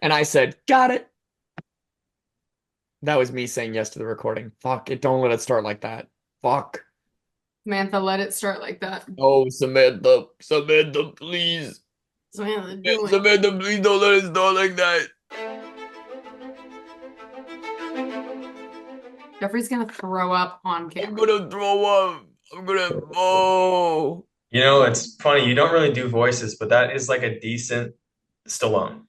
And I said, got it. That was me saying yes to the recording. Fuck it. Don't let it start like that. Fuck. Samantha, let it start like that. Oh, Samantha. Samantha, please. Samantha, do it. Samantha, please don't let it start like that. Jeffrey's gonna throw up on I'm camera. gonna throw up. I'm gonna. Oh. You know, it's funny. You don't really do voices, but that is like a decent Stallone.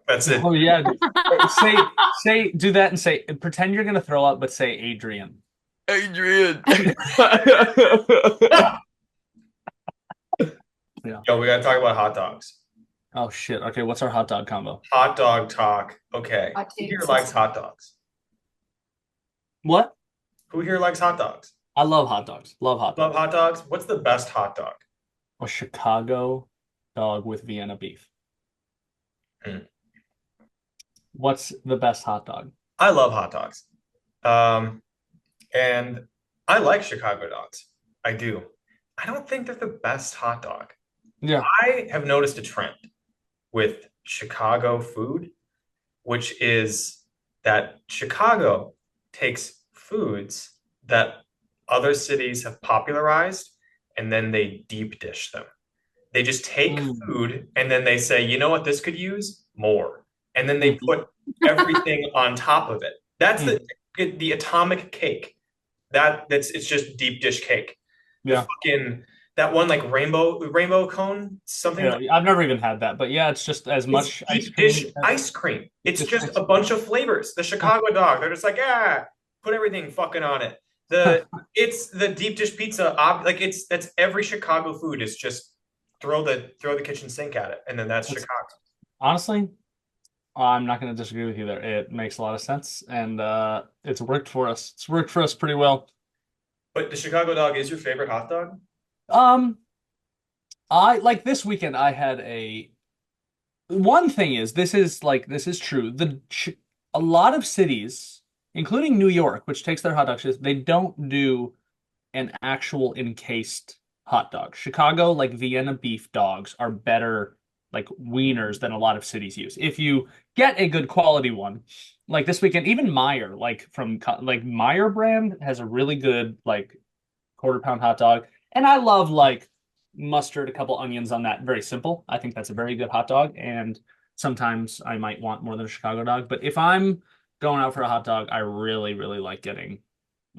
That's it. Oh yeah. Do that and say pretend you're gonna throw up, but say Adrian. Adrian. Yeah. Yo, we gotta talk about hot dogs. Oh shit. Okay, what's our hot dog combo? Hot dog talk. Okay. Hot Who here takes. likes hot dogs? What? Who here likes hot dogs? I love hot dogs. Love hot Love dogs. hot dogs? What's the best hot dog? A Chicago dog with Vienna beef. Hmm. What's the best hot dog? I love hot dogs. Um, and I like Chicago dogs. I do. I don't think they're the best hot dog. Yeah. I have noticed a trend with Chicago food, which is that Chicago takes foods that other cities have popularized and then they deep dish them. They just take Mm. food and then they say, you know what, this could use more. And then they Mhm. put everything on top of it. That's Mm. the atomic cake. That's it's just deep dish cake. The Yeah. fucking that one like rainbow cone, something Yeah. I've never even had that, but yeah, it's just as it's much ice deep dish cream as ice cream. It's just just ice a bunch of flavors. The Chicago dog, they're just like, ah, put everything fucking on it. cream. It's the deep dish pizza. Like it's that's every Chicago food is just throw the kitchen sink at it, and then that's That's Chicago. honestly, I'm not going to disagree with you there. It makes a lot of sense, and it's worked for us. It's worked for us pretty well. But the Chicago dog is your favorite hot dog? Um, I like this weekend. I had a one thing is this is true. A lot of cities, including New York, which takes their hot dog shit, they don't do an actual encased hot dog. Chicago, like Vienna beef dogs, are better like wieners than a lot of cities use. If you get a good quality one, like this weekend, even Meyer, like Meyer brand has a really good like quarter pound hot dog. And I love like mustard, a couple onions on that. Very simple. I think that's a very good hot dog. And sometimes I might want more than a Chicago dog. But if I'm going out for a hot dog, I really, really like getting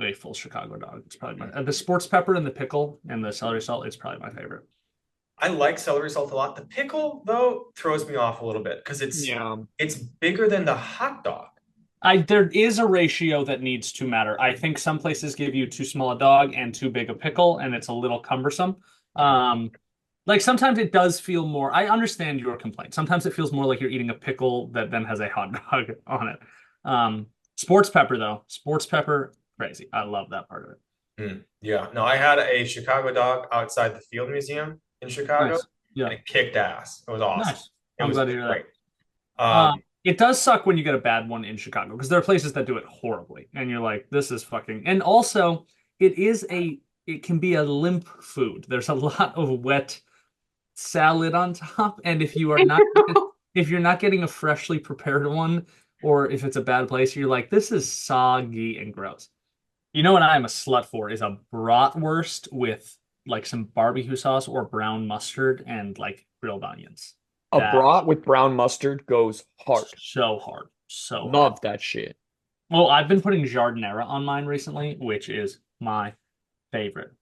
a full Chicago dog. It's probably my the sports pepper and the pickle and the celery salt is probably my favorite. I like celery salt a lot. The pickle, though, throws me off a little bit because Yeah. it's bigger than the hot dog. I there is a ratio that needs to matter. I think some places give you too small a dog and too big a pickle, and it's a little cumbersome. Um, like sometimes it does feel more. I understand your complaint. Sometimes it feels more like you're eating a pickle that then has a hot dog on it. Sports pepper though, sports pepper, crazy. I love that part of it. Yeah. No, I had a Chicago dog outside the Field Museum in Chicago, Nice. Yeah, and it kicked ass. It was awesome. nice. It I'm was glad to hear that. great. Um, It does suck when you get a bad one in Chicago because there are places that do it horribly, and you're like, this is fucking. And also, it can be a limp food. There's a lot of wet salad on top, and if you're not getting a freshly prepared one, or if it's a bad place, you're like, this is soggy and gross. You know what I am a slut for is a bratwurst with like some barbecue sauce or brown mustard and like grilled onions. A That brat with brown mustard goes hard. so hard, so hard. Love that shit. Well, I've been putting giardiniera on mine recently, which is my favorite.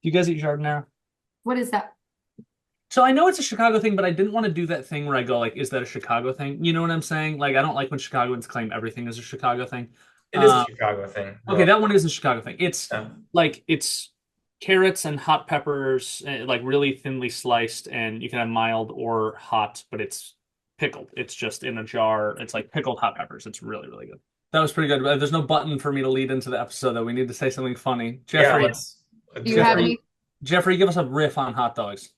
Do you guys eat giardiniera? What is that? So I know it's a Chicago thing, but I didn't want to do that thing where I go like, is that a Chicago thing? You know what I'm saying? Like, I don't like when Chicagoans claim everything is a Chicago thing. it is a Uh, Chicago thing, okay, though. that one is a Chicago thing. It's Yeah. like it's carrots and hot peppers, like really thinly sliced, and you can have mild or hot, but it's pickled. It's just in a jar. It's like pickled hot peppers. It's really, really good. That was pretty good. There's no button for me to lead into the episode though. We need to say something funny. Yeah, Jeffrey, Do let's you hear have it. Jeffrey, any? Jeffrey, give us a riff on hot dogs.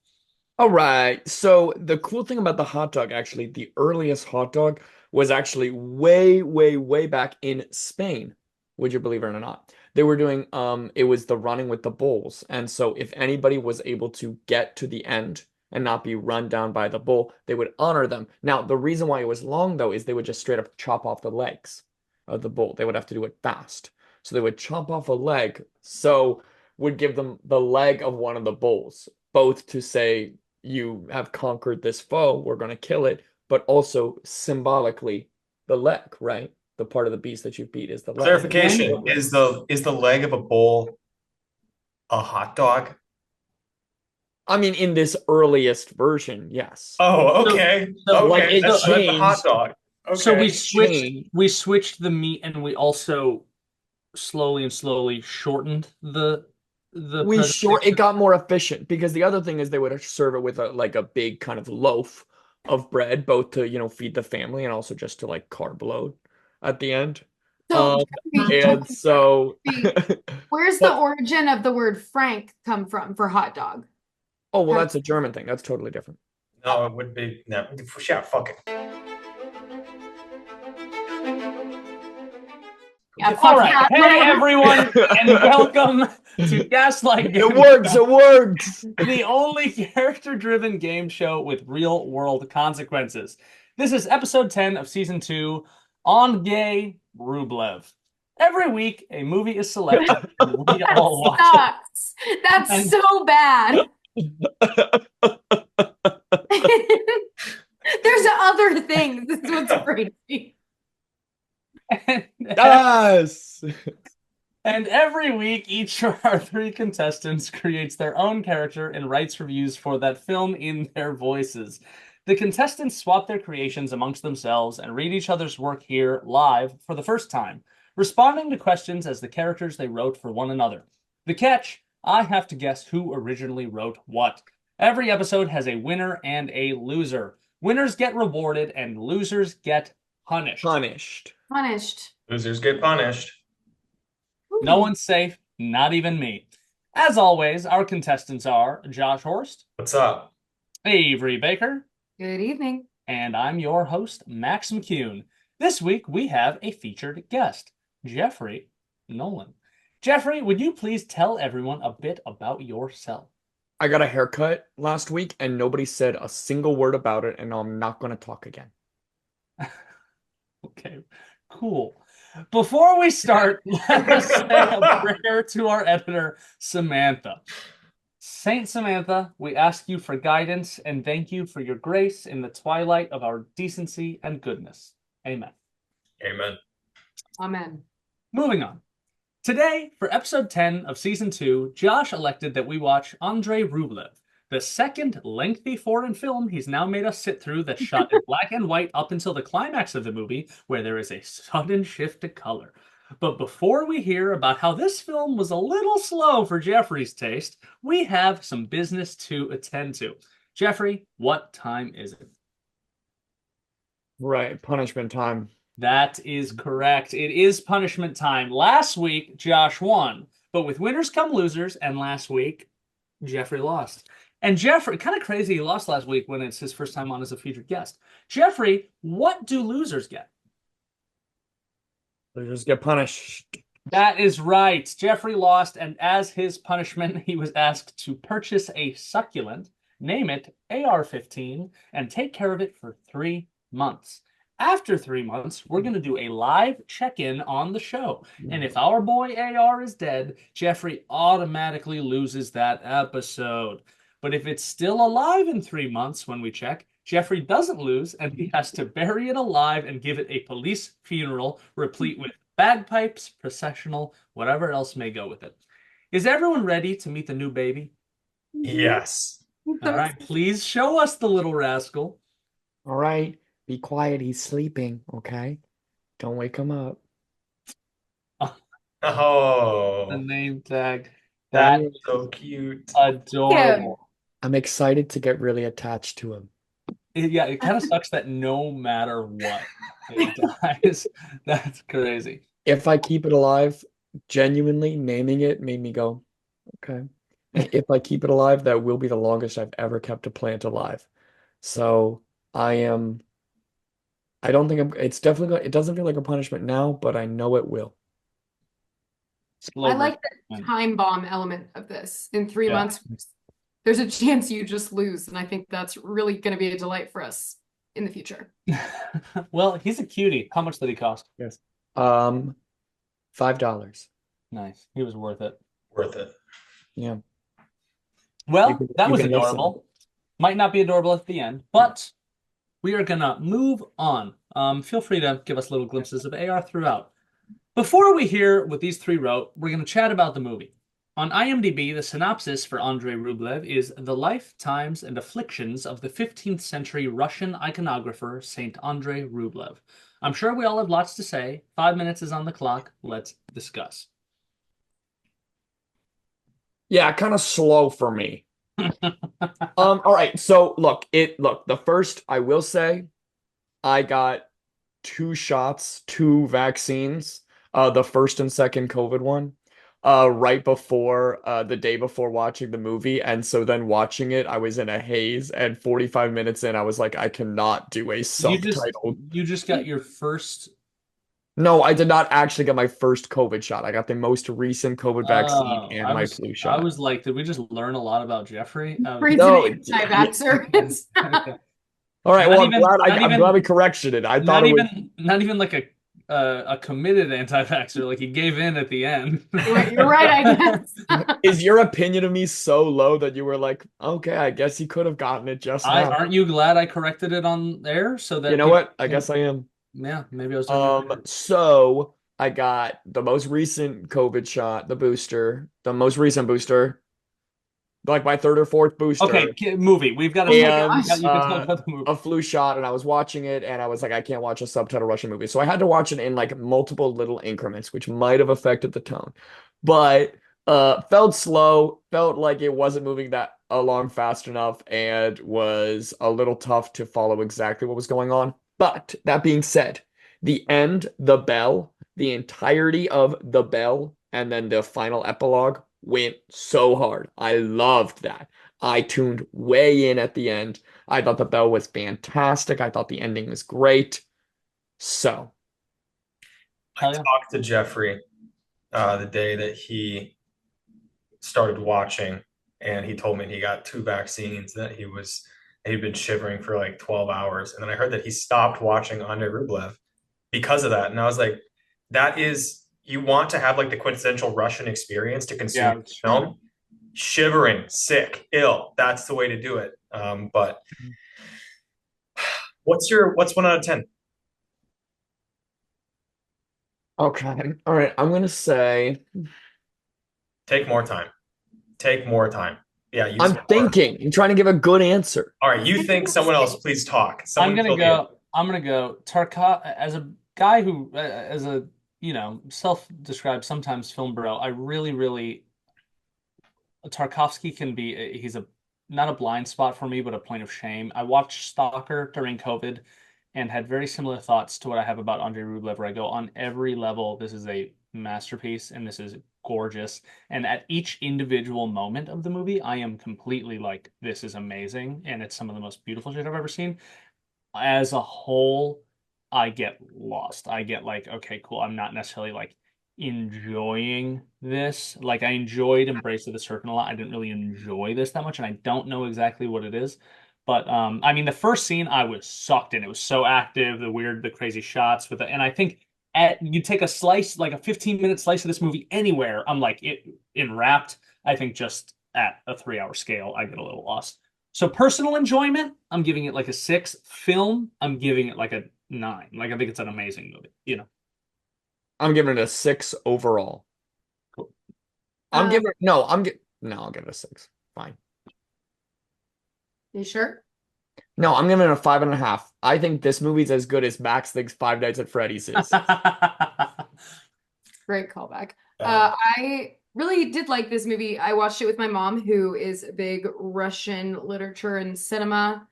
All right. So the cool thing about the hot dog, actually, the earliest hot dog was actually way, way, way back in Spain. Would you believe it or not? They were doing it was the running with the bulls. And so if anybody was able to get to the end and not be run down by the bull. They would honor them. Now, the reason why it was long, though, is they would just straight up chop off the legs of the bull. They would have to do it fast. So they would chop off a leg, so would give them the leg of one of the bulls, both to say, you have conquered this foe, we're going to kill it, but also symbolically the leg, right? The part of the beast that you beat is the leg. Clarification, is the leg of a bull a hot dog? I mean, in this earliest version, yes. Oh, okay. So, like, Okay, it that's not the hot changed. dog. So Okay. we switched the meat, and we also slowly shortened the It got more efficient because the other thing is they would serve it with a big kind of loaf of bread, both to, feed the family and also just to like carb load at the end. So, And so where's the origin of the word Frank come from for hot dog? oh, well, that's a German thing. That's totally different. No, it would be no. Yeah, fuck it. Yeah, All right. that. Hey, everyone, and welcome to Gaslight Gameshow. It works. The only character-driven game show with real-world consequences. This is episode 10 of season 2, Andgay Rublev. Every week, a movie is selected, and we all watch it. Sucks. That's so bad. There's other things. This is what's crazy. Yes. And every week, each of our 3 contestants creates their own character and writes reviews for that film in their voices. The contestants swap their creations amongst themselves and read each other's work here live for the first time, responding to questions as the characters they wrote for one another. The catch, I have to guess who originally wrote what. Every episode has a winner and a loser. Winners get rewarded and losers get punished. Losers get punished. No one's safe, not even me. As always, our contestants are Josh Horst. What's up? Avery Baker. Good evening. And I'm your host, Max McCune. This week, we have a featured guest, Jeffrey Nolan. Jeffrey, would you please tell everyone a bit about yourself? I got a haircut last week and nobody said a single word about it, and I'm not going to talk again. Okay, cool. Before we start, let us say a prayer to our editor, Samantha. Saint Samantha, we ask you for guidance and thank you for your grace in the twilight of our decency and goodness. Amen. Amen. Amen. Moving on. Today, for episode 10 of season 2, Josh elected that we watch Andrei Rublev, the second lengthy foreign film he's now made us sit through that's shot in black and white up until the climax of the movie, where there is a sudden shift to color. But before we hear about how this film was a little slow for Jeffrey's taste, we have some business to attend to. Jeffrey, what time is it? Right, punishment time. That is correct. It is punishment time. Last week, Josh won, but with winners come losers, and last week, Jeffrey lost. And Jeffrey, kind of crazy, he lost last week when it's his first time on as a featured guest. Jeffrey, what do losers get? Losers get punished. That is right. Jeffrey lost, and as his punishment, he was asked to purchase a succulent, name it AR-15, and take care of it for 3 months. After 3 months, we're going to do a live check-in on the show. And if our boy AR is dead, Jeffrey automatically loses that episode. But if it's still alive in 3 months when we check, Jeffrey doesn't lose, and he has to bury it alive and give it a police funeral replete with bagpipes, processional, whatever else may go with it. Is everyone ready to meet the new baby? Yes. All right, please show us the little rascal. All right, be quiet. He's sleeping, okay? Don't wake him up. Oh, The name tag. that's so cute. Adorable. I'm excited to get really attached to him. Yeah, it kind of sucks that no matter what, it dies. That's crazy. If I keep it alive, genuinely naming it made me go, okay. If I keep it alive, that will be the longest I've ever kept a plant alive. So I don't think it doesn't feel like a punishment now, but I know it will. I like the time bomb element of this. In 3 months, there's a chance you just lose. And I think that's really going to be a delight for us in the future. Well, he's a cutie. How much did he cost? Yes. $5. Nice. He was worth it. Worth it. Yeah. Well, that You was can listen. adorable. Might not be adorable at the end, but we are gonna move on. Feel free to give us little glimpses of AR throughout. Before we hear what these three wrote, we're gonna chat about the movie. On IMDb, the synopsis for Andrei Rublev is The Life, Times, and Afflictions of the 15th Century Russian Iconographer Saint Andrei Rublev. I'm sure we all have lots to say. 5 minutes is on the clock. Let's discuss. Yeah, kind of slow for me. All right. So look, the first I will say, I got 2 shots, 2 vaccines, the first and second COVID one, right before the day before watching the movie. And so then watching it, I was in a haze, and 45 minutes in, I was like, I cannot do a subtitle. You just got your first. No, I did not actually get my first COVID shot. I got the most recent COVID vaccine Oh, and my flu I shot. was like, did we just learn a lot about Jeffrey? Breeds No, an anti-vaxxer. Okay. All right, Not well, even- not I'm even- glad we corrected it. I thought Not it was. even like a committed anti-vaxxer. Like he gave in at the end. You're right, I guess. Is your opinion of me so low that you were like, okay, I guess he could have gotten it just now? Aren't you glad I corrected it on there so that You know people what? I guess I am. Yeah, maybe I was doing it. So I got the most recent COVID shot, the most recent booster, like my third or fourth booster. Okay, movie. We've got And you can talk about the movie. a flu shot, and I was watching it, and I was like, I can't watch a subtitle Russian movie. So I had to watch it in like multiple little increments, which might have affected the tone. But felt slow, felt like it wasn't moving that along fast enough, and was a little tough to follow exactly what was going on. But that being said, the end, the bell, the entirety of the bell, and then the final epilogue went so hard. I loved that. I tuned way in at the end. I thought the bell was fantastic. I thought the ending was great. So, I talked to Jeffrey the day that he started watching, and he told me he got 2 vaccines, that he'd been shivering for like 12 hours. And then I heard that he stopped watching Andrei Rublev because of that. And I was like, that is, you want to have like the quintessential Russian experience to consume film. Shivering, sick, ill. That's the way to do it. But what's 1 out of 10? okay. All right. I'm gonna say Take more time. Take more time. Yeah, use I'm more. thinking. I'm trying to give a good answer. All right, you think someone else, please talk. I'm gonna go Tarkov as a guy who as a self-described sometimes film bro. I really Tarkovsky can be he's not a blind spot for me, but a point of shame. I watched Stalker during COVID and had very similar thoughts to what I have about Andrei Rublev, where I go on every level, this is a masterpiece and this is gorgeous. And at each individual moment of the movie, I am completely like, this is amazing. And it's some of the most beautiful shit I've ever seen. As a whole, I get lost. I get like, okay, cool. I'm not necessarily like enjoying this. Like I enjoyed Embrace of the Serpent a lot. I didn't really enjoy this that much, and I don't know exactly what it is. But I mean, the first scene I was sucked in. It was so active, the crazy shots with it. And I think you take a slice, like a 15-minute slice of this movie anywhere, I'm like it enwrapped. I think just at a 3-hour scale, I get a little lost. So personal enjoyment, I'm giving it like a 6. Film, I'm giving it like a 9. Like I think it's an amazing movie, I'm giving it a 6 overall. Cool. I'll give it a 6. Fine. You sure? No, I'm giving it a 5.5. I think this movie's as good as Max thinks Five Nights at Freddy's is. Great callback. I really did like this movie. I watched it with my mom, who is a big Russian literature and cinema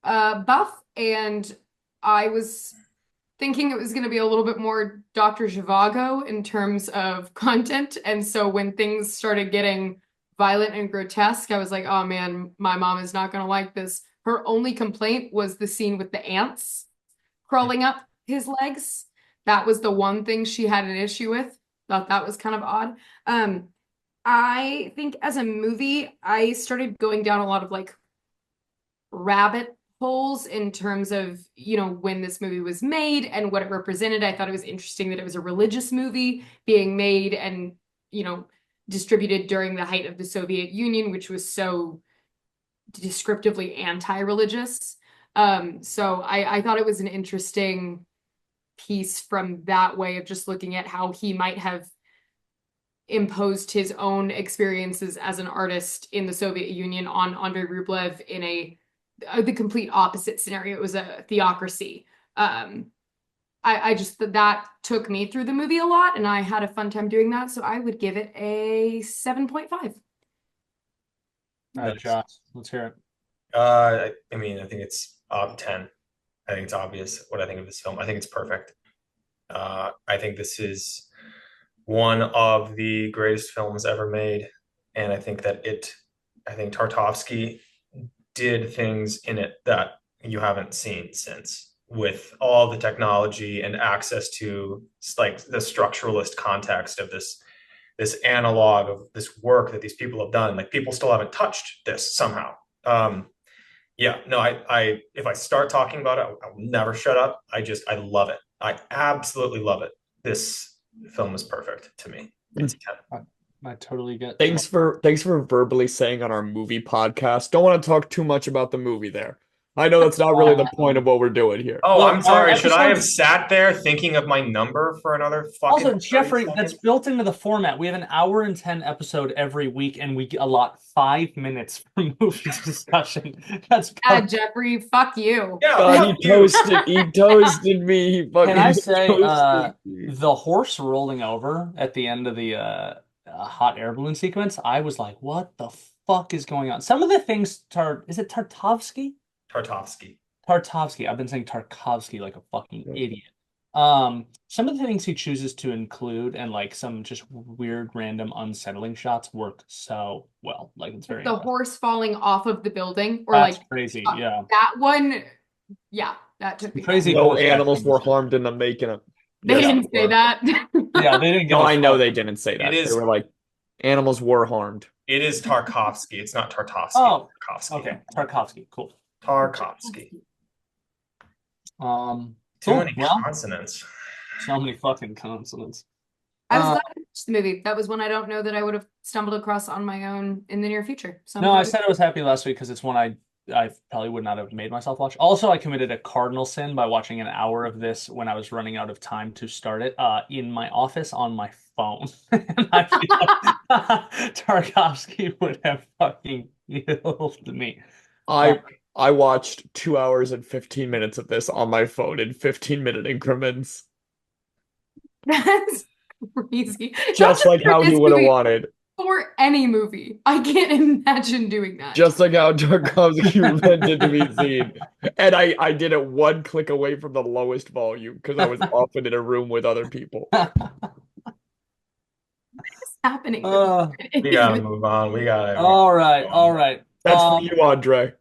buff, and I was thinking it was going to be a little bit more Dr. Zhivago in terms of content. And so when things started getting violent and grotesque, I was like, oh man, my mom is not going to like this. Her only complaint was the scene with the ants crawling up his legs. That was the one thing she had an issue with. Thought that was kind of odd. I think as a movie, I started going down a lot of like rabbit holes in terms of, when this movie was made and what it represented. I thought it was interesting that it was a religious movie being made and, you know, distributed during the height of the Soviet Union, which was so descriptively anti-religious. So I thought it was an interesting piece from that way of just looking at how he might have imposed his own experiences as an artist in the Soviet Union on Andrei Rublev in the complete opposite scenario. It was a theocracy. I just that took me through the movie a lot, and I had a fun time doing that. So I would give it a 7.5. All right, Josh, let's hear it. I mean, I think it's 10. I think it's obvious what I think of this film. I think it's perfect. I think this is one of the greatest films ever made, and I think Tartovsky did things in it that you haven't seen since, with all the technology and access to like the structuralist context of this analog of this work that these people have done. Like people still haven't touched this somehow. Yeah, no, I if I start talking about it, I will never shut up. I love it. I absolutely love it. This film is perfect to me. It's 10. I totally get. Thanks for verbally saying on our movie podcast. Don't want to talk too much about the movie there. I know that's not really the point of what we're doing here. Oh, Look, I'm sorry. our Should I have episodes- sat there thinking of my number for another fucking Also, 30 Jeffrey, that's seconds? built into the format. We have an hour and 10 episode every week, and we allot 5 minutes for movie discussion. That's perfect. Jeffrey, fuck you. Yeah, God, fuck you. he toasted me. He fucking Can I say, toasted me. the horse rolling over at the end of the hot air balloon sequence? I was like, what the fuck is going on? Some of the things, is it Tartovsky? Tartovsky. Tartovsky. I've been saying Tarkovsky like a fucking idiot. Some of the things he chooses to include and like some just weird, random, unsettling shots work so well. Like it's very The horse falling off of the building, or That's like crazy. Yeah, that one. Yeah, that took me. crazy. No voice animals acting. were harmed in the making of. They Yes, didn't say were. that. Yeah, they didn't give No, a I know fuck. they didn't say that. It is- They were like, animals were harmed. It is Tarkovsky. It's not Tartovsky. Oh, Tarkovsky. okay. Tarkovsky. Cool. Tarkovsky. Too Cool. many Well, consonants. so many fucking consonants. I was glad I watched the movie. That was one I don't know that I would have stumbled across on my own in the near future. So No, I said I was happy last week because it's one I probably would not have made myself watch. Also, I committed a cardinal sin by watching an hour of this when I was running out of time to start it in my office on my phone. And I feel like Tarkovsky would have fucking killed me. I watched 2 hours and 15 minutes of this on my phone in 15-minute increments. That's crazy. Just like how he this would have movie wanted. for any movie. I can't imagine doing that. Just like how Tarkovsky wanted to be seen. And I did it one click away from the lowest volume because I was often in a room with other people. What's happening? We gotta move on. All right. That's for you, Andre.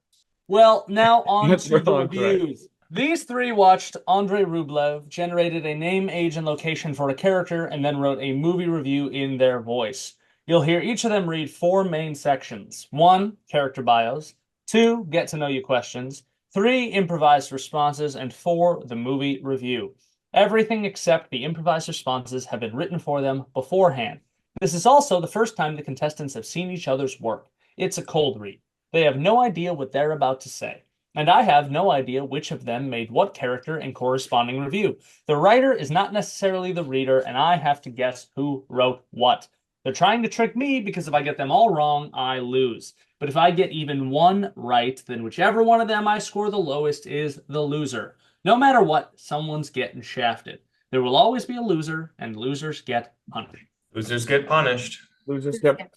Well, now on That's to the for Andre. reviews. These three watched Andrei Rublev, generated a name, age, and location for a character, and then wrote a movie review in their voice. You'll hear each of them read 4 main sections. 1, character bios. 2, get to know you questions. 3, improvised responses. And 4, the movie review. Everything except the improvised responses have been written for them beforehand. This is also the first time the contestants have seen each other's work. It's a cold read. They have no idea what they're about to say. And I have no idea which of them made what character and corresponding review. The writer is not necessarily the reader, and I have to guess who wrote what. They're trying to trick me because if I get them all wrong, I lose. But if I get even one right, then whichever one of them I score the lowest is the loser. No matter what, someone's getting shafted. There will always be a loser, and losers get punished. Losers get punished. Losers get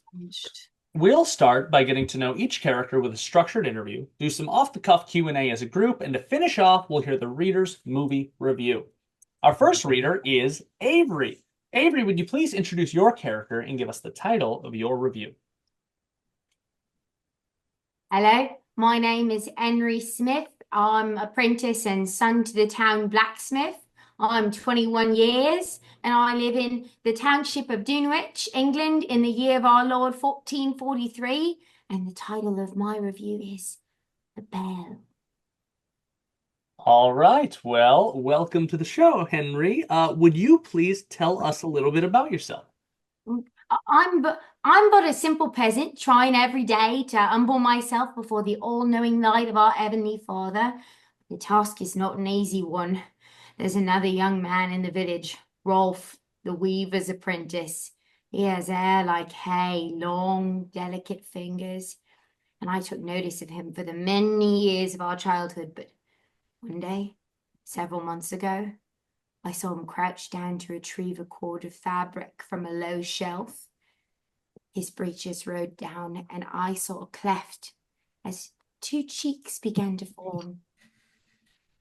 We'll start by getting to know each character with a structured interview, do some off-the-cuff Q&A as a group, and to finish off, we'll hear the reader's movie review. Our first reader is Avery. Avery, would you please introduce your character and give us the title of your review? Hello, my name is Henry Smith. I'm apprentice and son to the town blacksmith. I'm 21 years and I live in the township of Dunwich, England, in the year of our Lord 1443. And the title of my review is The Bell. All right. Well, welcome to the show, Henry. Would you please tell us a little bit about yourself? I'm but a simple peasant, trying every day to humble myself before the all-knowing light of our Heavenly Father. The task is not an easy one. There's another young man in the village, Rolf, the weaver's apprentice. He has hair like hay, long, delicate fingers, and I took notice of him for the many years of our childhood. But one day, several months ago, I saw him crouch down to retrieve a cord of fabric from a low shelf. His breeches rode down, and I saw a cleft as two cheeks began to form.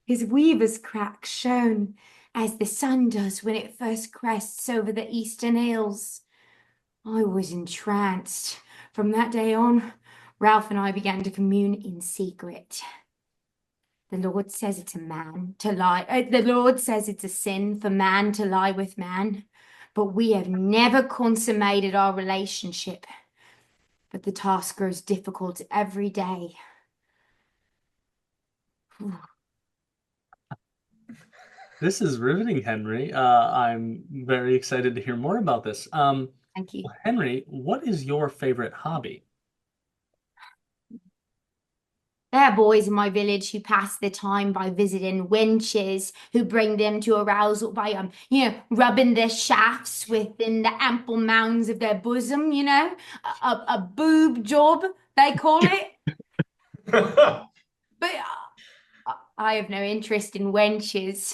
His weaver's crack shone as the sun does when it first crests over the eastern hills. I was entranced. From that day on, Ralph and I began to commune in secret. The Lord says it's a man to lie. The Lord says it's a sin for man to lie with man, but we have never consummated our relationship. But the task grows difficult every day. This is riveting, Henry. I'm very excited to hear more about this. Thank you. Henry, what is your favorite hobby? There are boys in my village who pass their time by visiting wenches who bring them to arousal by, rubbing their shafts within the ample mounds of their bosom, a boob job, they call it. But I have no interest in wenches,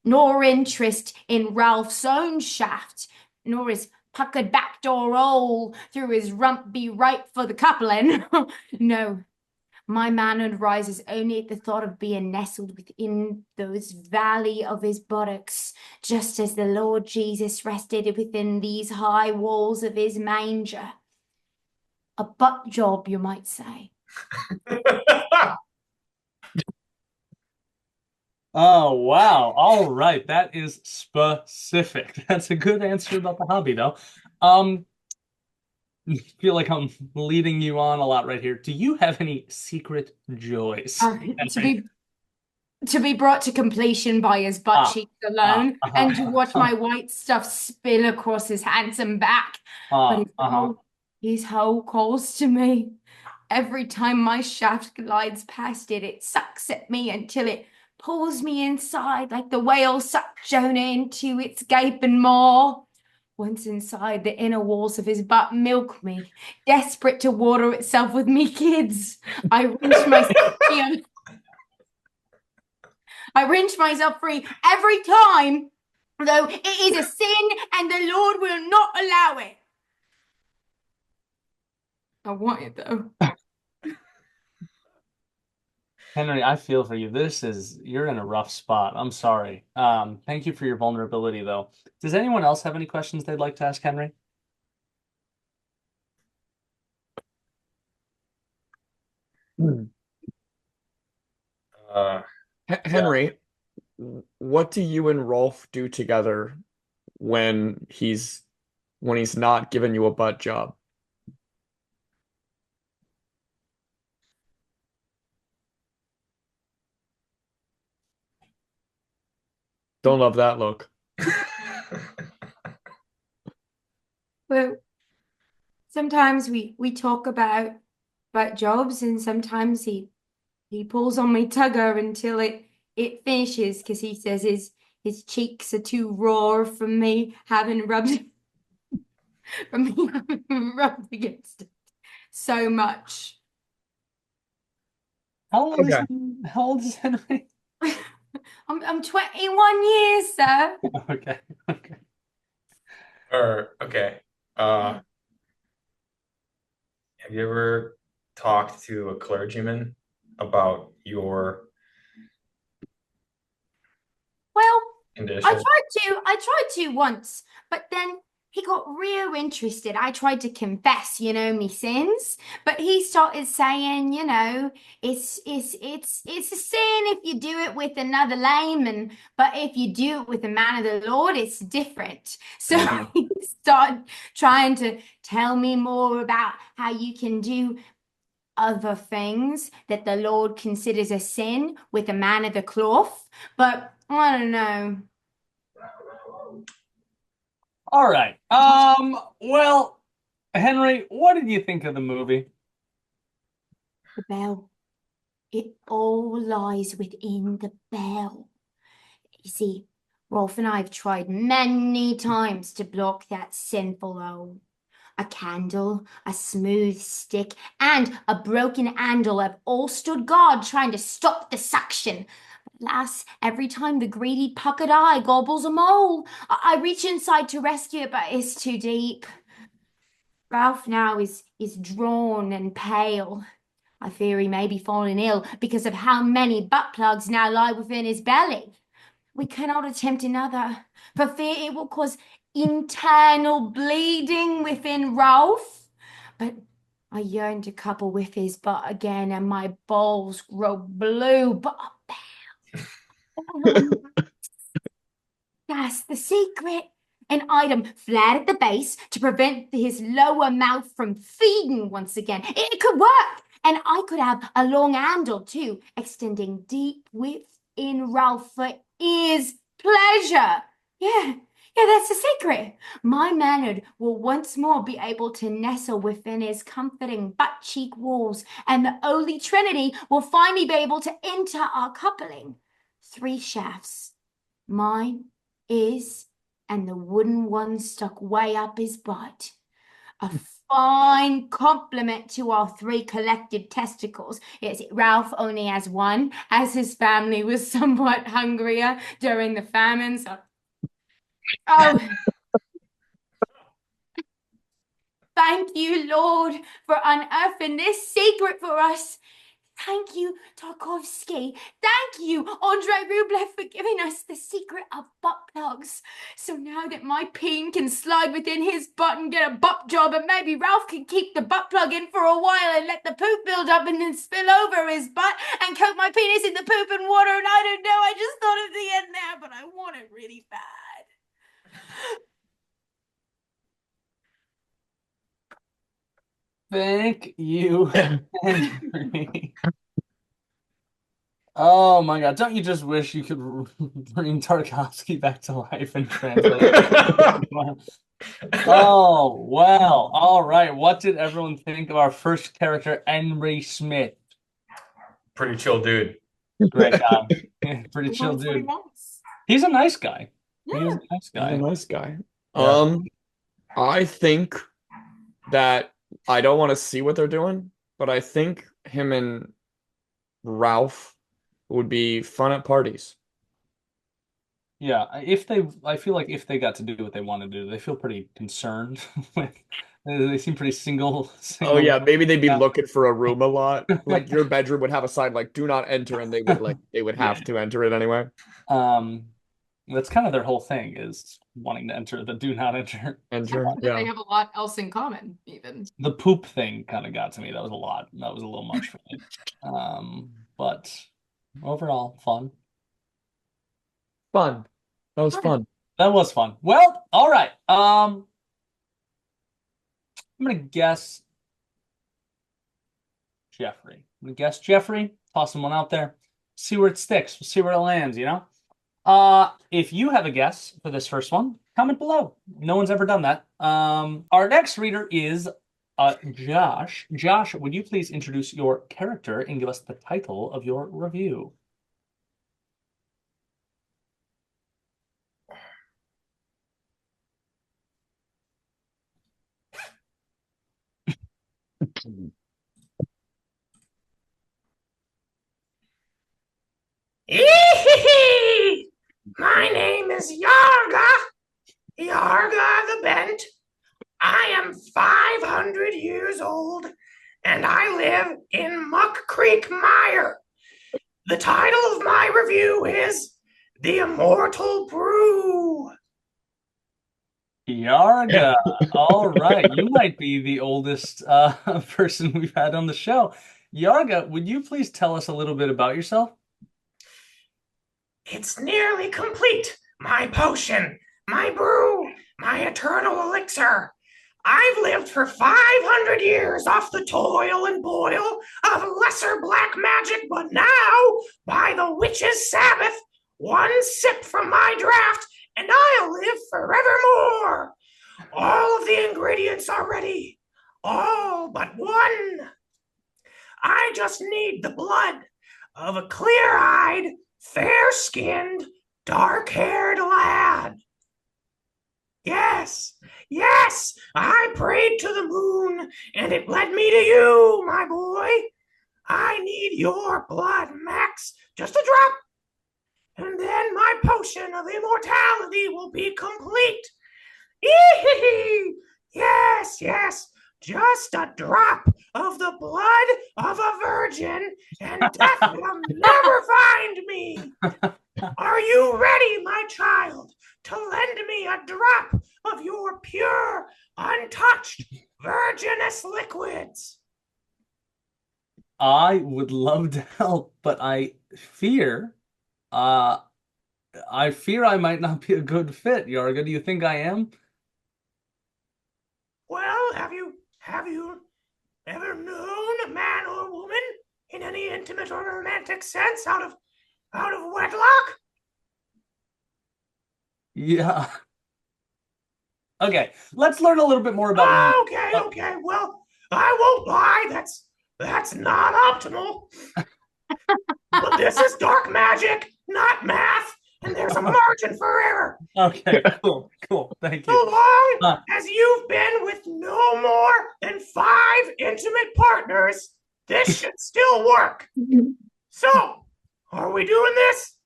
nor interest in Ralph's own shaft, nor his puckered backdoor hole through his rump be right for the coupling. No. My manhood rises only at the thought of being nestled within those valley of his buttocks, just as the Lord Jesus rested within these high walls of his manger. A butt job, you might say. Oh, wow. All right. That is specific. That's a good answer about the hobby, though. I feel like I'm leading you on a lot right here. Do you have any secret joys? To be brought to completion by his butt cheeks alone, and to watch my white stuff spill across his handsome back. But his hoe calls to me. Every time my shaft glides past it, it sucks at me until it pulls me inside like the whale sucked Jonah into its gaping maw. Once inside, the inner walls of his butt milk me, desperate to water itself with me kids. I wrench myself free every time, though it is a sin and the Lord will not allow it. I want it, though. Henry, I feel for you. You're in a rough spot. I'm sorry. Thank you for your vulnerability, though. Does anyone else have any questions they'd like to ask Henry? Henry, what do you and Rolf do together when he's not giving you a butt job? Don't love that look. Well, sometimes we talk about jobs, and sometimes he pulls on my tugger until it finishes, because he says his cheeks are too raw from me having rubbed against it so much. How old is Henry? I'm 21 years, sir. Okay. Okay. Have you ever talked to a clergyman about your Well, condition? I tried to once, but then he got real interested. I tried to confess, me sins, but he started saying, it's a sin if you do it with another layman, but if you do it with a man of the Lord, it's different. So he started trying to tell me more about how you can do other things that the Lord considers a sin with a man of the cloth, but I don't know. All right. Well, Henry, what did you think of the movie? The bell. It all lies within the bell. You see, Rolf and I have tried many times to block that sinful owl. A candle, a smooth stick, and a broken handle have all stood guard trying to stop the suction. Alas, every time the greedy puckered eye gobbles a mole, I reach inside to rescue it, but it's too deep. Ralph now is drawn and pale. I fear he may be falling ill because of how many butt plugs now lie within his belly. We cannot attempt another, for fear it will cause internal bleeding within Ralph. But I yearn to couple with his butt again, and my balls grow blue, but that's the secret. An item flat at the base to prevent his lower mouth from feeding once again. It could work. And I could have a long handle too, extending deep within Ralph for his pleasure. Yeah, that's the secret. My manhood will once more be able to nestle within his comforting butt cheek walls, and the Holy Trinity will finally be able to enter our coupling. 3 shafts. Mine, his, and the wooden one stuck way up his butt. A fine compliment to our 3 collected testicles. Yes, Ralph only has 1, as his family was somewhat hungrier during the famine. So, oh, thank you, Lord, for unearthing this secret for us. Thank you, Tarkovsky. Thank you, Andrei Rublev, for giving us the secret of butt plugs. So now that my peen can slide within his butt and get a butt job, and maybe Ralph can keep the butt plug in for a while and let the poop build up and then spill over his butt and coat my penis in the poop and water, and I don't know, I just thought of the end there, but I want it really bad. Thank you, Henry. Oh my God! Don't you just wish you could bring Tarkovsky back to life and translate it? Oh, well. All right. What did everyone think of our first character, Henry Smith? Pretty chill dude. Great guy. Pretty chill That's what he dude. wants. He's a nice guy. Yeah. He's a nice He's guy. a nice guy. Yeah. I think that I don't want to see what they're doing, but I think him and Ralph would be fun at parties. Yeah, I feel like if they got to do what they want to do, they feel pretty concerned with. They seem pretty single. Oh yeah, maybe they'd be Yeah. looking for a room a lot. Like your bedroom would have a sign like "Do not enter," and they would have to enter it anyway. That's kind of their whole thing is wanting to enter the do not enter. Enter, They yeah. have a lot else in common, even. The poop thing kind of got to me. That was a lot. That was a little much for me. But overall, fun. Fun. That was fun. That was fun. Well, all right. I'm gonna guess Jeffrey. I'm gonna guess Jeffrey. Toss one out there. See where it sticks. We'll see where it lands, you know? If you have a guess for this first one, comment below. No one's ever done that. Our next reader is Josh. Josh, would you please introduce your character and give us the title of your review? My name is Yarga. Yarga the Bent. I am 500 years old, and I live in Muck Creek Mire. The title of my review is The Immortal Brew. Yarga. All right. You might be the oldest person we've had on the show. Yarga, would you please tell us a little bit about yourself? It's nearly complete. My potion, my brew, my eternal elixir. I've lived for 500 years off the toil and boil of lesser black magic, but now, by the witch's Sabbath, one sip from my draft, and I'll live forevermore. All of the ingredients are ready. All but one. I just need the blood of a clear-eyed, fair-skinned, dark-haired lad. Yes, yes, I prayed to the moon, and it led me to you, my boy. I need your blood, Max, just a drop, and then my potion of immortality will be complete. Yes, yes, just a drop of the blood of a virgin, and death will never find me. Are you ready, my child, to lend me a drop of your pure, untouched, virginous liquids? I would love to help, but fear, uh, I fear I might not be a good fit, Yarga. Do you think I am? Well, have you ever known a man or woman in any intimate or romantic sense out of wedlock? Yeah. Okay, let's learn a little bit more about you. Okay. Well, I won't lie. That's not optimal. But this is dark magic, not math, and there's a margin for error. Okay, cool. Thank So you. long as you've been with no more than 5 intimate partners, this should still work. So, are we doing this?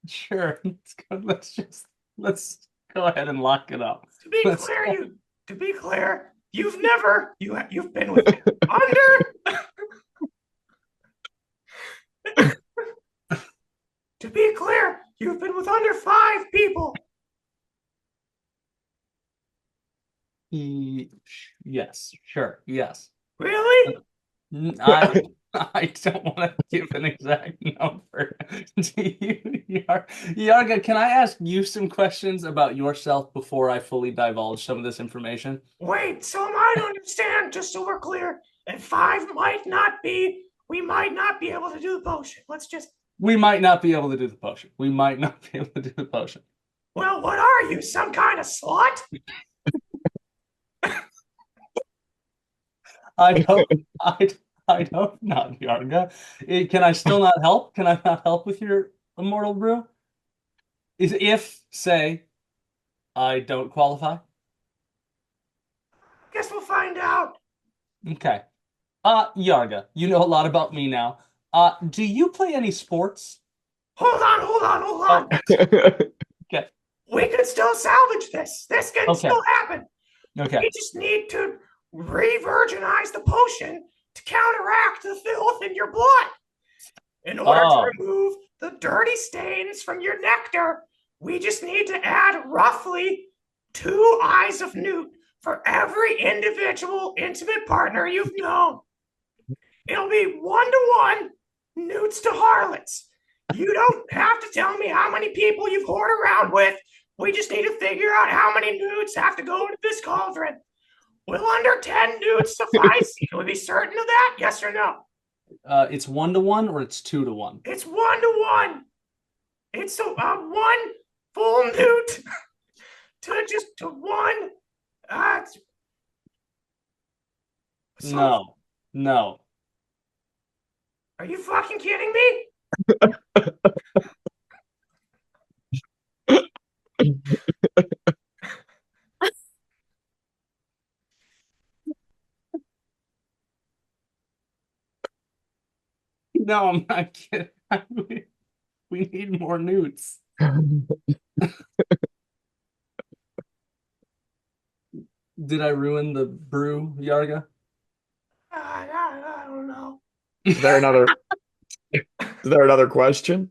Sure. Let's go ahead and lock it up. To be clear, you've been with under. To be clear, you've been with under 5 people. Yes, sure, yes. Really? I I don't want to give an exact number to you, Yarga. Can I ask you some questions about yourself before I fully divulge some of this information? Wait, so am I to understand, just so we're clear, that 5 we might not be able to do the potion. We might not be able to do the potion. We might not be able to do the potion. Well, what are you, some kind of slut? I hope not, Yarga. Can I still not help? Can I not help with your immortal brew? If, say, I don't qualify? Guess we'll find out. Okay. Yarga, you know a lot about me now. Do you play any sports? Hold on. Okay. We can still salvage this. This can still happen. Okay. We just need to re-virginize the potion to counteract the filth in your blood. In order to remove the dirty stains from your nectar, we just need to add roughly 2 eyes of newt for every individual intimate partner you've known. It'll be 1-to-1 newts to harlots. You don't have to tell me how many people you've whored around with. We just need to figure out how many newts have to go into this cauldron. Will under 10 newts suffice? Can we be certain of that? Yes or no? It's 1-to-1 or it's 2-to-1? It's 1-to-1. It's 1 full newt to 1. No. Are you fucking kidding me? No, I'm not kidding. We need more newts. Did I ruin the brew, Yarga? I don't know. Is there another question?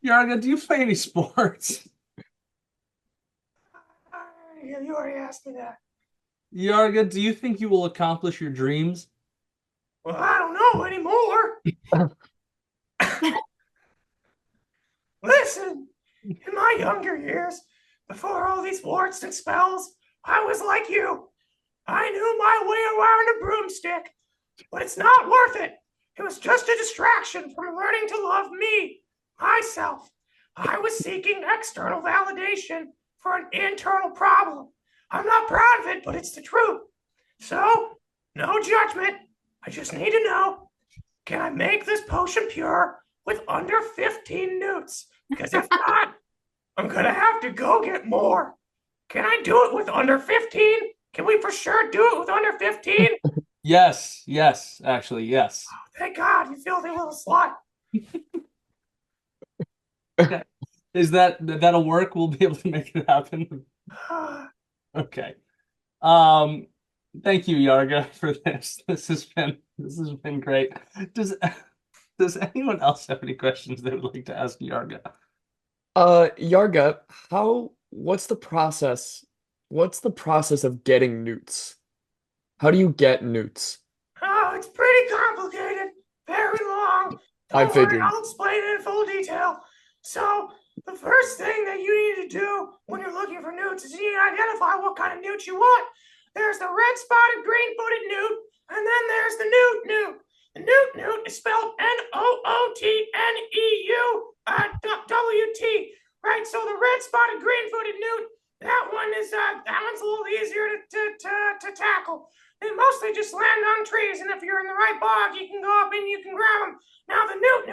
Yarga, do you play any sports? You already asked me that. Yarga, do you think you will accomplish your dreams? Well, I don't know anymore. Listen, in my younger years, before all these warts and spells, I was like you. I knew my way around a broomstick, but it's not worth it. It was just a distraction from learning to love me, myself. I was seeking external validation for an internal problem. I'm not proud of it, but it's the truth. So, no judgment. I just need to know, can I make this potion pure with under 15 newts? Because if not, I'm going to have to go get more. Can I do it with under 15? Can we for sure do it with under 15? Yes, actually, yes. Oh, thank God, you filthy little slut. Okay. That'll work? We'll be able to make it happen. Okay. Thank you, Yarga, for this. This has been great. Does anyone else have any questions they would like to ask Yarga? Yarga, what's the process? What's the process of getting newts? How do you get newts? Oh, it's pretty complicated. Very long. I Don't worry, figured. I'll explain it in full detail. So, the first thing that you need to do when you're looking for newts is you need to identify what kind of newt you want. There's the red-spotted green-footed newt, and then there's the newt. The newt is spelled Nootneu-W-T, right? So the red-spotted green-footed newt, that one's a little easier to tackle. They mostly just land on trees, and if you're in the right bog, you can go up and you can grab them. Now the newt,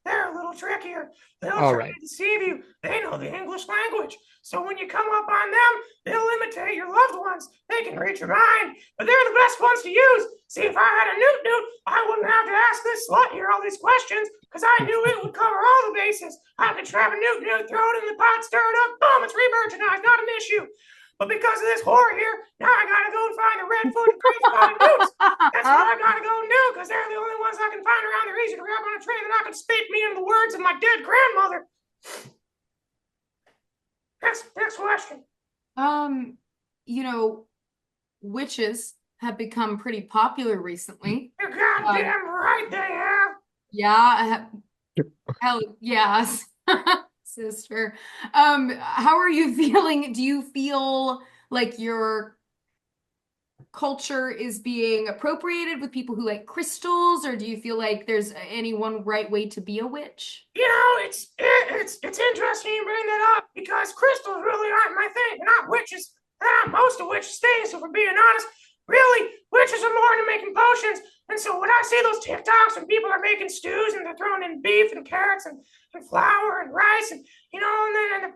they're a little trickier. They'll try to deceive you. They know the English language. So when you come up on them, they'll imitate your loved ones. They can read your mind, but they're the best ones to use. See, if I had a newt, I wouldn't have to ask this slut here all these questions, because I knew it would cover all the bases. I could trap a newt, throw it in the pot, stir it up, boom, it's re-virginized, not an issue. But because of this whore here, now I gotta go and find the red-footed, green-spotted newts. That's what I gotta go and do, because they're the only ones I can find around. They're easy to grab on a tree, and I can spit me into the words of my dead grandmother. Next question. Witches have become pretty popular recently. You're goddamn right they have. Yeah, hell yes. Sister. How are you feeling? Do you feel like your culture is being appropriated with people who like crystals, or do you feel like there's any one right way to be a witch? It's interesting you bring that up, because crystals really aren't my thing. They're not witches. They're not most of witches' things, if we're being honest. Really, witches are more into making potions. And so when I see those TikToks and people are making stews and they're throwing in beef and carrots and flour and rice and they're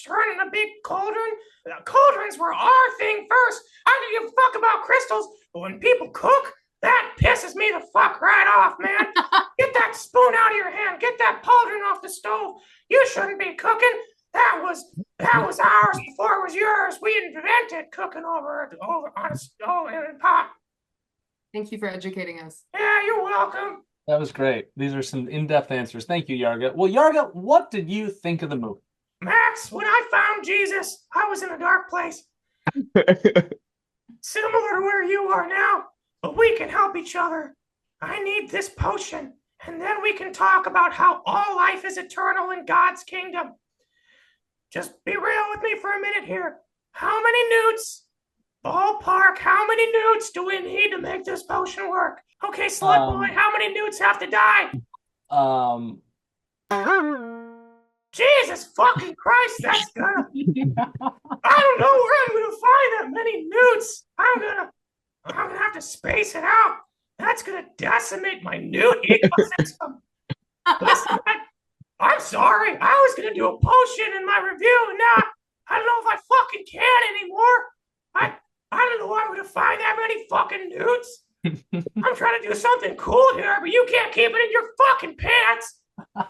turning a big cauldron. Cauldrons were our thing first. I didn't give a fuck about crystals, but when people cook, that pisses me the fuck right off, man. Get that spoon out of your hand. Get that cauldron off the stove. You shouldn't be cooking. That was ours before it was yours. We invented cooking over on a stove in a pot. Thank you for educating us. Yeah, you're welcome. That was great. These are some in-depth answers. Thank you, Yarga. Well, Yarga, what did you think of the movie? Max, when I found Jesus, I was in a dark place. Similar to where you are now, but we can help each other. I need this potion, and then we can talk about how all life is eternal in God's kingdom. Just be real with me for a minute here. How many newts? Ballpark, how many newts do we need to make this potion work? Okay, slut boy, how many newts have to die? Jesus fucking Christ, that's gonna... I don't know where I'm gonna find that many newts. I'm gonna have to space it out. That's gonna decimate my newt ecosystem. Listen, I'm sorry. I was gonna do a potion in my review, and now I don't know if I fucking can anymore. I don't know where I'm gonna find that many fucking newts. I'm trying to do something cool here, but you can't keep it in your fucking pants.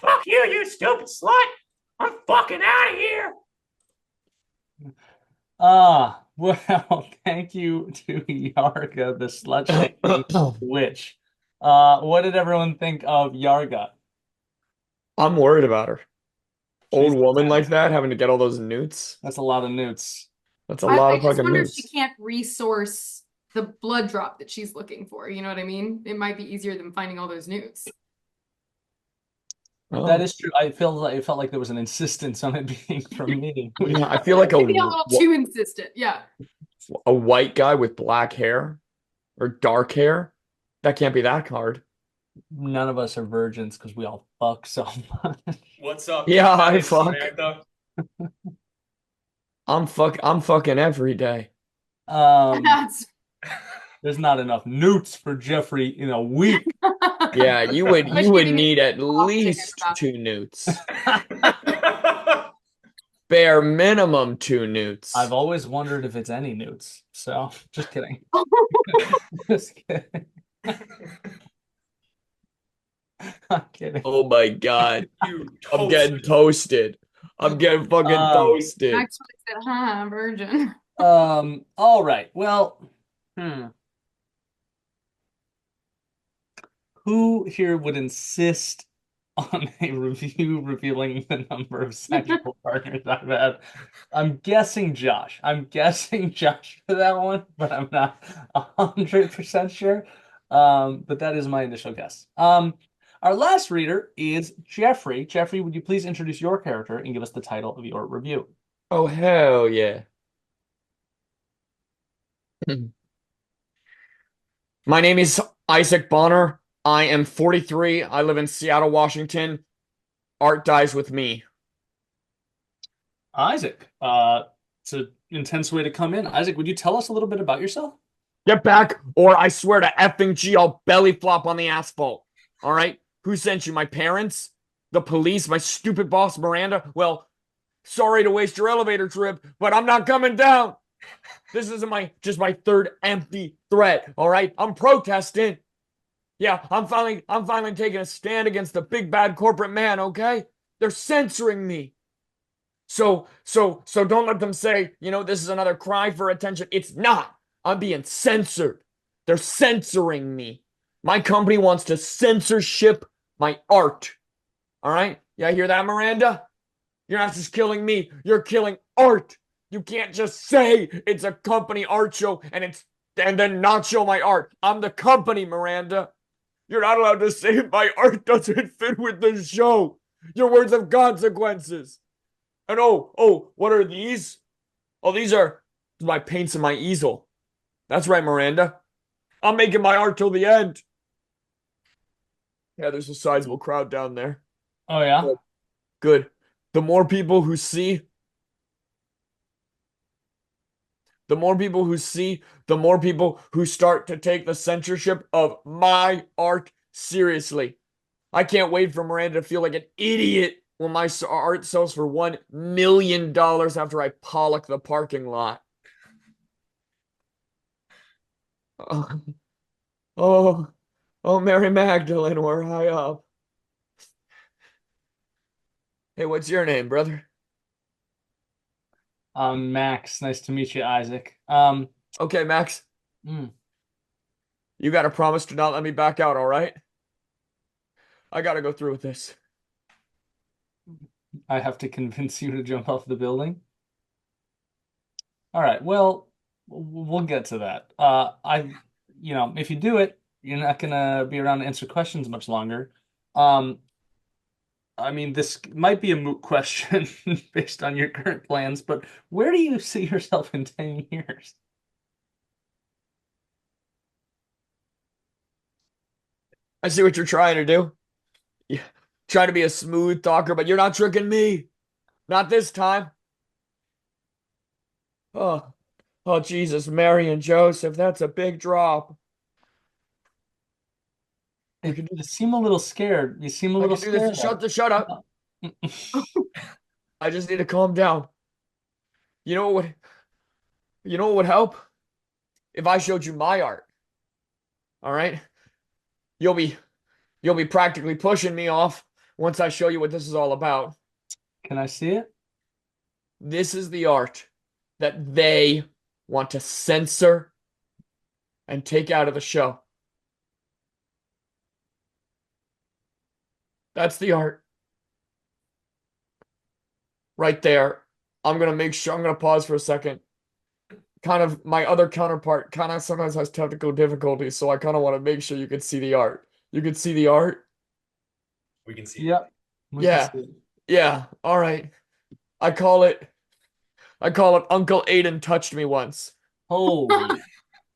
Fuck you, you stupid slut. I'm fucking out of here. Well, thank you to Yarga, the slut-shaming witch. What did everyone think of Yarga? I'm worried about her. Old woman like that having to get all those newts. That's a lot of newts. That's a I lot of just fucking wonder if she newts. can't resource the blood drop that she's looking for. You know what I mean? It might be easier than finding all those newts. That Oh. is true. It felt like there was an insistence on it being from me. Yeah, I feel like Maybe a little too insistent. Yeah. a white guy with black hair or dark hair. That can't be that hard. None of us are virgins because we all fuck so much. What's up, Yeah, I Italian fuck. Samantha? I'm fucking every day. That's There's not enough newts for Jeffrey in a week. Yeah, you would Especially need at often least about- 2 newts. Bare minimum 2 newts. I've always wondered if it's any newts. So just kidding. Just kidding. I'm kidding. Oh my God. You I'm getting toasted. toasted. I'm getting fucking toasted. Max said, "Huh, virgin." All right. Well, who here would insist on a review revealing the number of sexual partners I've had? I'm guessing Josh. For that one, but I'm not 100% sure. But that is my initial guess. Our last reader is Jeffrey. Jeffrey, would you please introduce your character and give us the title of your review? Oh, hell yeah. My name is Isaac Bonner. I am 43. I live in Seattle, Washington. Art dies with me. Isaac, it's an intense way to come in. Isaac, would you tell us a little bit about yourself? Get back, or I swear to effing G, I'll belly flop on the asphalt. All right? Who sent you? My parents? The police? My stupid boss, Miranda? Well, sorry to waste your elevator trip, but I'm not coming down. This isn't just my third empty threat. All right? I'm protesting. Yeah, I'm finally taking a stand against the big bad corporate man, okay? They're censoring me. So don't let them say, this is another cry for attention. It's not. I'm being censored. They're censoring me. My company wants to censorship my art. All right? Yeah, hear that, Miranda? You're not just killing me, you're killing art. You can't just say it's a company art show and then not show my art. I'm the company, Miranda. You're not allowed to say my art doesn't fit with the show. Your words have consequences. And what are these? Oh, these are my paints and my easel. That's right, Miranda. I'm making my art till the end. Yeah, there's a sizable crowd down there. Oh, yeah? Good. The more people who see, the more people who start to take the censorship of my art seriously. I can't wait for Miranda to feel like an idiot when my art sells for $1 million after I pollock the parking lot. Oh, Mary Magdalene, we're high up. Hey, what's your name, brother? Max. Nice to meet you, Isaac. Okay, Max. Mm. You gotta promise to not let me back out, all right? I gotta go through with this. I have to convince you to jump off the building. All right. Well, we'll get to that. If you do it, you're not gonna be around to answer questions much longer. I mean, this might be a moot question based on your current plans, but where do you see yourself in 10 years? I see what you're trying to do. You try to be a smooth talker, but you're not tricking me. Not this time. Oh, Jesus, Mary and Joseph, that's a big drop. You seem a little scared. You seem a I little can do this. scared. Shut up. I just need to calm down. You know what would help? If I showed you my art. All right? You'll be practically pushing me off once I show you what this is all about. Can I see it? This is the art that they want to censor and take out of the show. That's the art. Right there. I'm going to pause for a second. kind of my other counterpart kind of sometimes has technical difficulties, so I kind of want to make sure you can see the art. You can see the art? We can see it. Yep. We can Yeah. see it. Yeah. All right. I call it Uncle Aiden touched me once. Holy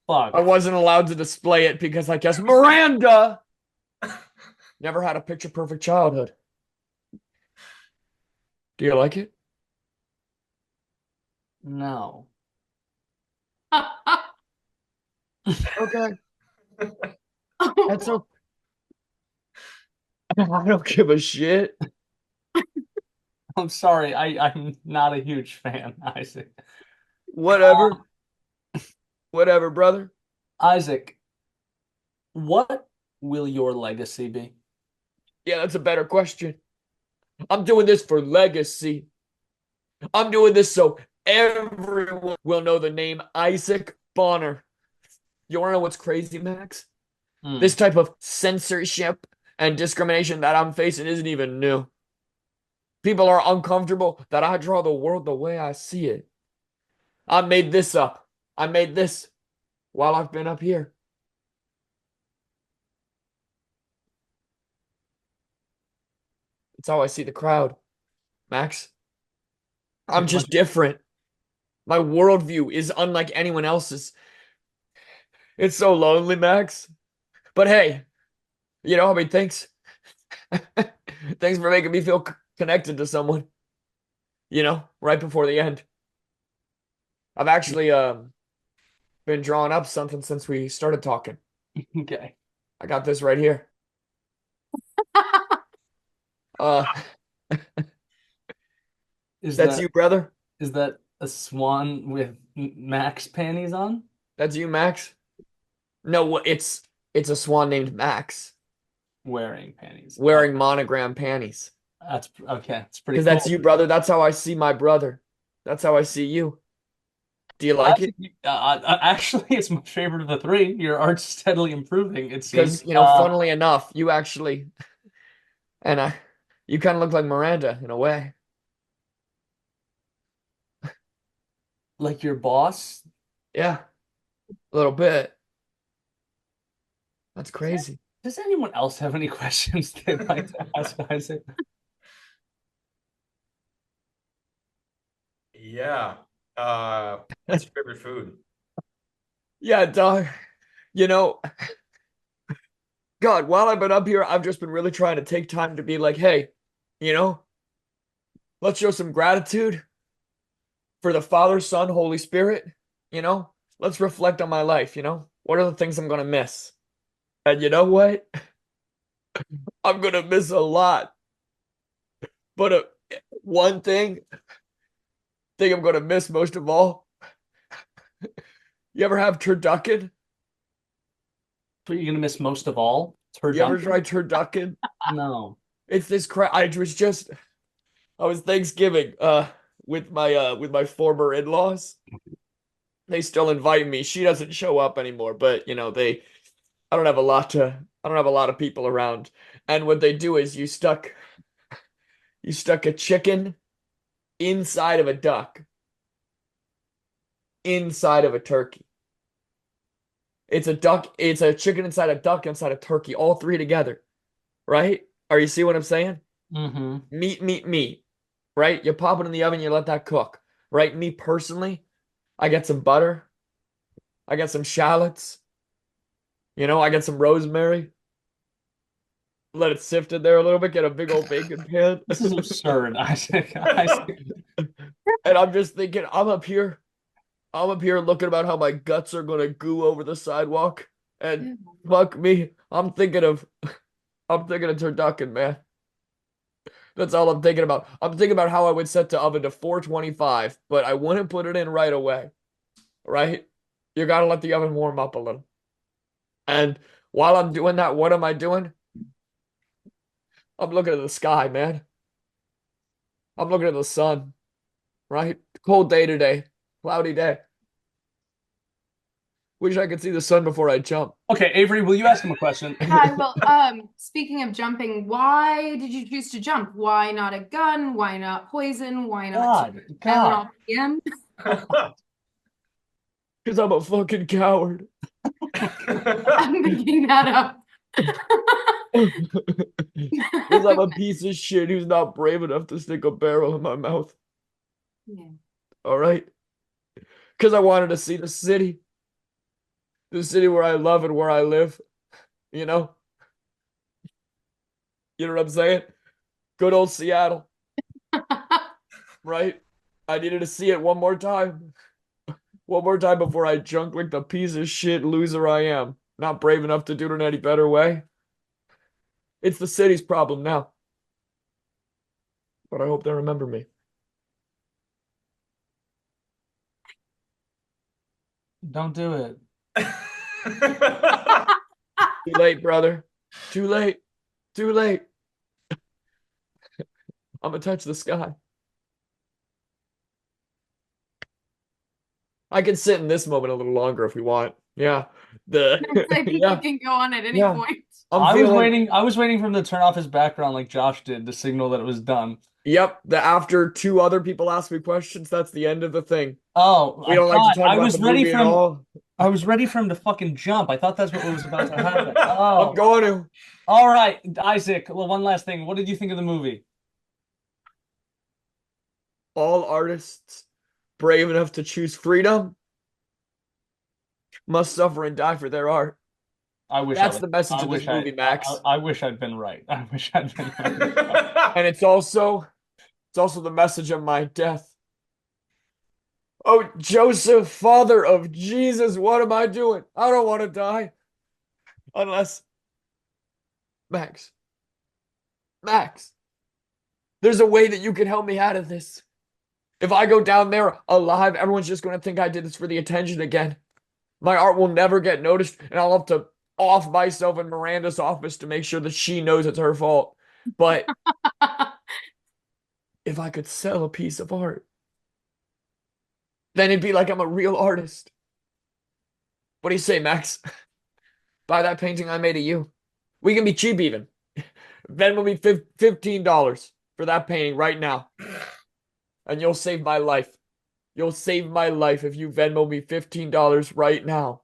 fuck. I wasn't allowed to display it because I guess Miranda never had a picture perfect childhood. Do you like it? No. Okay. That's okay. I don't give a shit. I'm sorry. I'm not a huge fan, Isaac. Whatever. Whatever, brother. Isaac, what will your legacy be? Yeah, that's a better question. I'm doing this for legacy. I'm doing this so everyone will know the name Isaac Bonner. You want to know what's crazy, Max? This type of censorship and discrimination that I'm facing isn't even new. People are uncomfortable that I draw the world the way I see it. I made this up. I made this while I've been up here. It's how I see the crowd, Max. I'm just different. My worldview is unlike anyone else's. It's so lonely, Max. But hey, I mean, thanks. Thanks for making me feel connected to someone, right before the end. I've actually been drawing up something since we started talking. Okay. I got this right here. That's you, brother? Is that a swan with Max panties on? That's you, Max? No, it's a swan named Max. Wearing panties. Wearing monogram panties. That's okay. It's pretty Because cool. that's you, brother. That's how I see my brother. That's how I see you. Do you like it? Actually, it's my favorite of the three. Your art's steadily improving, it seems. Because, funnily enough, you actually, you kind of look like Miranda in a way. Like your boss? Yeah, a little bit. That's crazy. Does anyone else have any questions they'd like to ask Isaac? Yeah. What's your favorite food? Yeah, dog. God, while I've been up here, I've just been really trying to take time to be like, hey, let's show some gratitude for the Father, Son, Holy Spirit. Let's reflect on my life. What are the things I'm going to miss? And you know what? I'm going to miss a lot. But one thing I'm going to miss most of all. You ever have turducken? What you're going to miss most of all? You ever try turducken? No. It's this crap. I was Thanksgiving with my former in-laws. They still invite me. She doesn't show up anymore, but I don't have a lot of people around. And what they do is you stuck a chicken inside of a duck, inside of a turkey. It's a chicken inside a duck inside a turkey, all three together. Right? Are you see what I'm saying? Mm-hmm. Meat. Right? You pop it in the oven, you let that cook. Right? Me personally, I get some butter. I got some shallots. I got some rosemary. Let it sift in there a little bit, get a big old bacon pan. This is absurd, Isaac. And I'm just thinking, I'm up here looking about how my guts are gonna goo over the sidewalk. And fuck me, I'm thinking of turducken, man. That's all I'm thinking about. I'm thinking about how I would set the oven to 425, but I wouldn't put it in right away. Right? You gotta let the oven warm up a little. And while I'm doing that, what am I doing? I'm looking at the sky, man. I'm looking at the sun. Right? Cold day today. Cloudy day. Wish I could see the sun before I jump. Okay, Avery, will you ask him a question? Hi, well, speaking of jumping, why did you choose to jump? Why not a gun? Why not poison? Why not God. PM? Because I'm a fucking coward. I'm making that up. Because I'm a piece of shit who's not brave enough to stick a barrel in my mouth. Yeah. All right? Because I wanted to see the city where I love and where I live. You know? You know what I'm saying? Good old Seattle, right? I needed to see it one more time. One more time before I junk like the piece of shit loser I am. Not brave enough to do it in any better way. It's the city's problem now. But I hope they remember me. Don't do it. Too late, brother. Too late. Too late. I'm gonna touch the sky. I can sit in this moment a little longer if we want. Yeah. I think you Yeah. can go on at any Yeah. point. I'm feeling I was waiting for him to turn off his background like Josh did to signal that it was done. Yep, the after two other people ask me questions, that's the end of the thing. Oh, We don't like to talk I about was the ready movie for at him. all. I was ready for him to fucking jump. I thought that's what was about to happen. I'm Oh, going to. all right, Isaac. Well, one last thing. What did you think of the movie? All artists brave enough to choose freedom must suffer and die for their art. I wish That's I the message I of this wish movie, Max. I wish I'd been right. I wish I'd been right. And it's also the message of my death. Oh, Joseph, father of Jesus, what am I doing? I don't want to die. Unless Max. Max. There's a way that you can help me out of this. If I go down there alive, everyone's just going to think I did this for the attention again. My art will never get noticed, and I'll have to off myself in Miranda's office to make sure that she knows it's her fault. But if I could sell a piece of art, then it'd be like I'm a real artist. What do you say, Max? Buy that painting I made of you. We can be cheap even. Venmo me $15 for that painting right now. And you'll save my life. You'll save my life if you Venmo me $15 right now.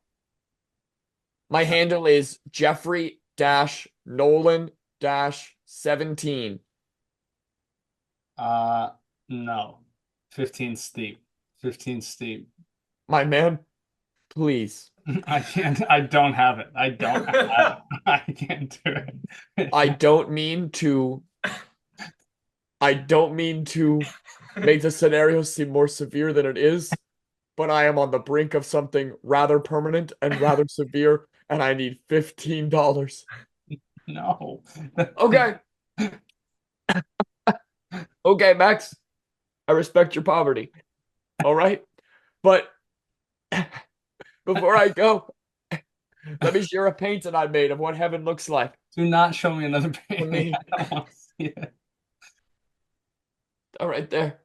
My handle is Jeffrey-Nolan-17. No. 15 steep. 15 steep. My man, please. I can't. I don't have it. I don't have it. I can't do it. I don't mean to make the scenario seem more severe than it is, but I am on the brink of something rather permanent and rather severe, and I need $15. No. Okay. Okay, Max. I respect your poverty. All right. But before I go, let me share a painting I made of what heaven looks like. Do not show me another For painting. me. I don't want to see it. All right, there.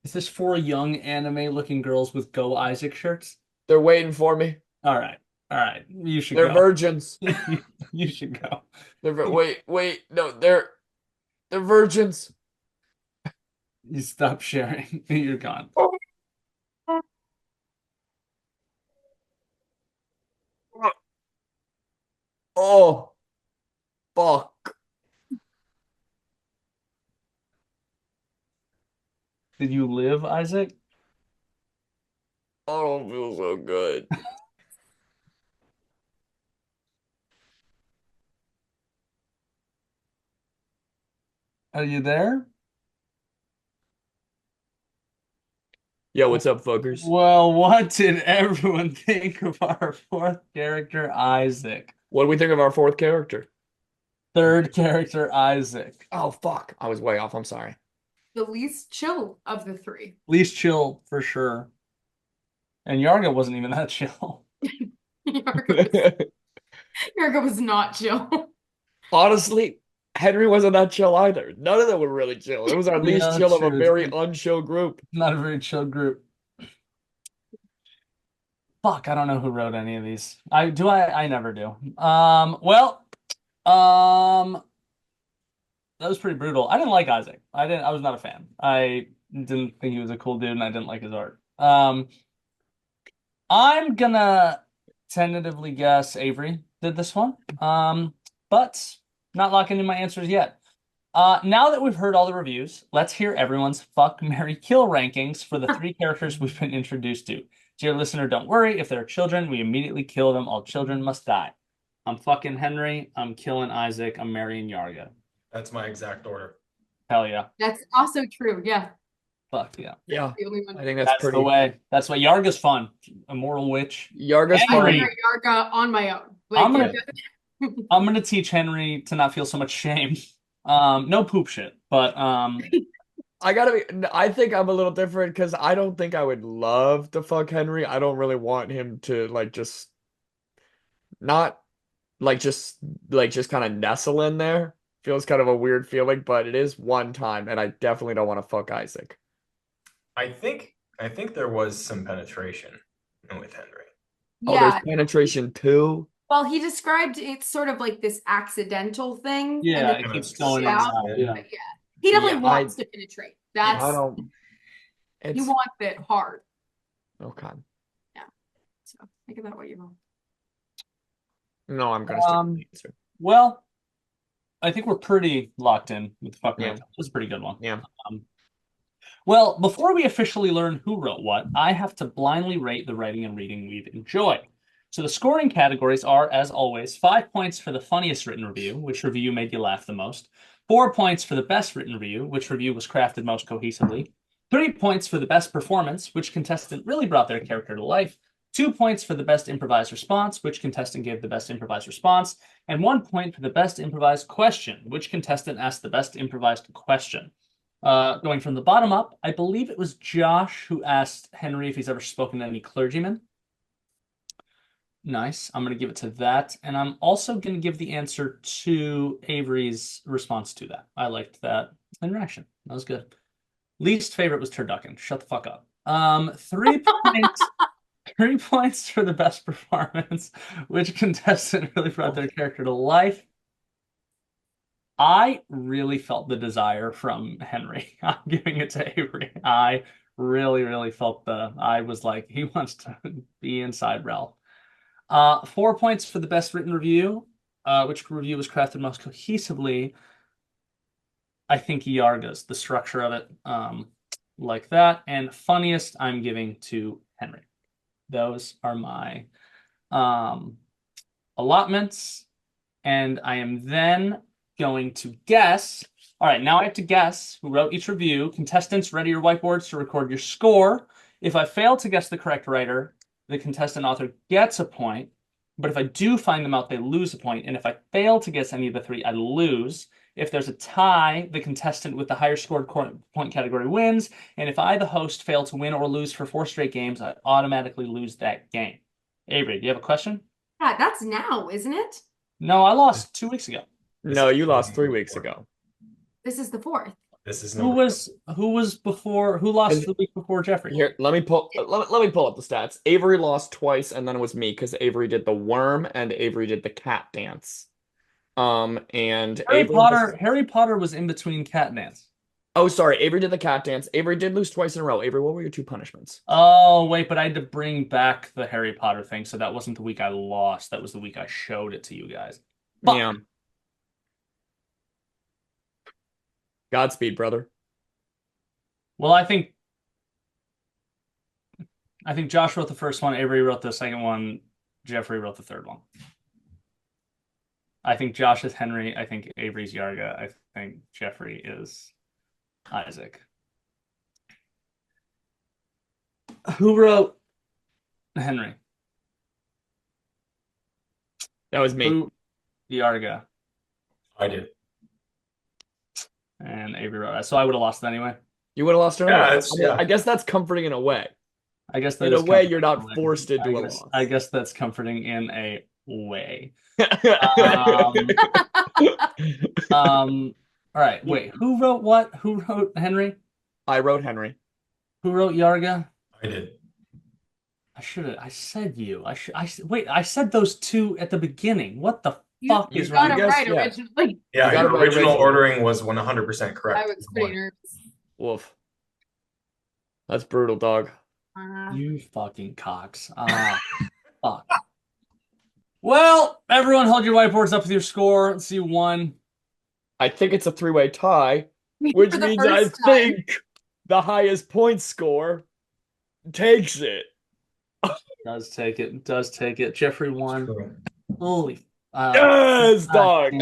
Is this for young anime-looking girls with Go Isaac shirts? They're waiting for me. All right. All right. You should They're go. virgins. You should go. Wait. No, they're virgins. You stop sharing. You're gone. Oh, fuck. Did you live, Isaac? I don't feel so good. Are you there? Yo, what's up, fuckers? Well, what did everyone think of our fourth character, Isaac? What do we think of our fourth character? Third character, Isaac. Oh, fuck. I was way off. I'm sorry. The least chill of the three. Least chill for sure. And Yarga wasn't even that chill. Yarga was not chill. Honestly, Henry wasn't that chill either. None of them were really chill. It was our least Yeah, chill of a true. very unchill group. Not a very chill group. Fuck, I don't know who wrote any of these. I never do. That was pretty brutal. I didn't like Isaac. I was not a fan. I didn't think he was a cool dude and I didn't like his art. I'm gonna tentatively guess Avery did this one. But not locking in my answers yet. Now that we've heard all the reviews, let's hear everyone's fuck, marry, kill rankings for the 3 characters we've been introduced to. Dear listener, don't worry. If there are children, we immediately kill them. All children must die. I'm fucking Henry. I'm killing Isaac. I'm marrying Yarga. That's my exact order. Hell yeah. That's also true. Yeah. Fuck yeah. Yeah, The only one. I think that's That's pretty. the way. That's why Yarga's fun. Immortal witch. Yarga's I Henry. fun. marry Yarga on my own. I'm gonna teach Henry to not feel so much shame. No poop shit, but I think I'm a little different because I don't think I would love to fuck Henry. I don't really want him to just not just kind of nestle in there. Feels kind of a weird feeling, but it is one time, and I definitely don't want to fuck Isaac. I think there was some penetration with Henry. Oh, Yeah. there's penetration too. Well, he described it's sort of like this accidental thing. yeah, And it then keeps it going comes in and out. out. Yeah. But yeah. He definitely Yeah, wants to penetrate. That's I don't. he It's wants it hard. okay. So think of that what you want. No, I'm gonna stick with the answer. Well, I think we're pretty locked in with the fuck. Yeah. It was a pretty good one. Yeah. Well, before we officially learn who wrote what, I have to blindly rate the writing and reading we've enjoyed. So the scoring categories are, as always, 5 points for the funniest written review, which review made you laugh the most, 4 points for the best written review, which review was crafted most cohesively, 3 points for the best performance, which contestant really brought their character to life, 2 points for the best improvised response, which contestant gave the best improvised response, and 1 point for the best improvised question, which contestant asked the best improvised question. Going from the bottom up, I believe it was Josh who asked Henry if he's ever spoken to any clergymen. Nice. I'm going to give it to that. And I'm also going to give the answer to Avery's response to that. I liked that interaction. That was good. Least favorite was turducken. Shut the fuck up. 3 points. 3 points for the best performance, which contestant really brought their character to life. I really felt the desire from Henry. I'm giving it to Avery. I really, really felt I was like, he wants to be inside Rel. 4 points for the best written review, which review was crafted most cohesively. I think Yarga's, the structure of it, like that. And funniest, I'm giving to Henry. Those are my allotments. And I am then going to guess. All right, now I have to guess who wrote each review. Contestants, ready your whiteboards to record your score. If I fail to guess the correct writer, the contestant author gets a point. But if I do find them out, they lose a point. And if I fail to guess any of the 3, I lose. If there's a tie, the contestant with the higher scored point category wins. And if I, the host, fail to win or lose for 4 straight games, I automatically lose that game. Avery, do you have a question? Yeah, that's now, isn't it? No, I lost 2 weeks ago. No, you lost 3 weeks ago. This is the 4th. This is Who was before? Who lost the week before Jeffrey? Here, let me pull up the stats. Avery lost twice, and then it was me because Avery did the worm and Avery did the cat dance. And Harry Potter was in between cat dance. Oh, sorry, Avery did the cat dance. Avery did lose twice in a row. Avery, what were your 2 punishments? Oh, wait, but I had to bring back the Harry Potter thing, so that wasn't the week I lost. That was the week I showed it to you guys. Fuck. Yeah. Godspeed, brother. Well, I think Josh wrote the first one, Avery wrote the second one, Jeffrey wrote the third one. I think Josh is Henry. I think Avery's Yarga. I think Jeffrey is Isaac. Who wrote Henry? That was me. Yarga. I did. And Avery wrote that. So I would have lost it anyway. You would have lost her. Yeah, I guess that's comforting in a way. I guess that in is a way you're comforting not forced into a loss. I guess that's comforting in a way. All right. Wait, who wrote what? Who wrote Henry? I wrote Henry. Who wrote Yarga? I did. I said you. Wait, I said those 2 at the beginning. What the fuck You is got wrong? it right originally. Yeah, got your it right original originally. ordering was 100% correct. I was pretty nervous. Woof. That's brutal, dog. You fucking cocks. Fuck. Well, everyone hold your whiteboards up with your score. Let's see who won. I think it's a three-way tie, which For the means I first time. think the highest point score takes it. Does take it. Does take it. Jeffrey won. Holy. Yes, dog.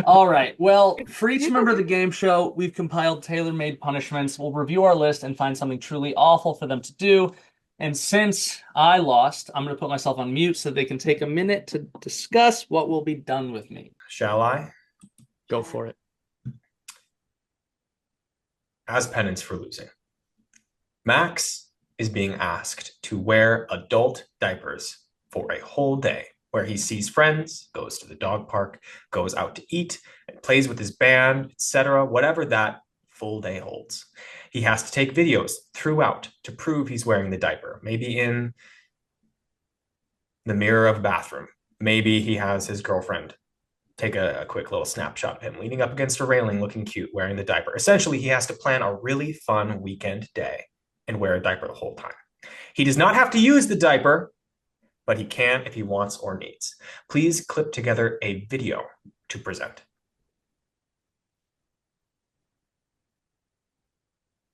All right. Well, for each member of the game show, we've compiled tailor-made punishments. We'll review our list and find something truly awful for them to do. And since I lost, I'm going to put myself on mute so they can take a minute to discuss what will be done with me. Shall I? Go for it. As penance for losing, Max is being asked to wear adult diapers for a whole day, where he sees friends, goes to the dog park, goes out to eat, and plays with his band, etc., whatever that full day holds. He has to take videos throughout to prove he's wearing the diaper, maybe in the mirror of a bathroom. Maybe he has his girlfriend take a quick little snapshot of him leaning up against a railing looking cute wearing the diaper. Essentially, he has to plan a really fun weekend day and wear a diaper the whole time. He does not have to use the diaper, but he can if he wants or needs. Please clip together a video to present.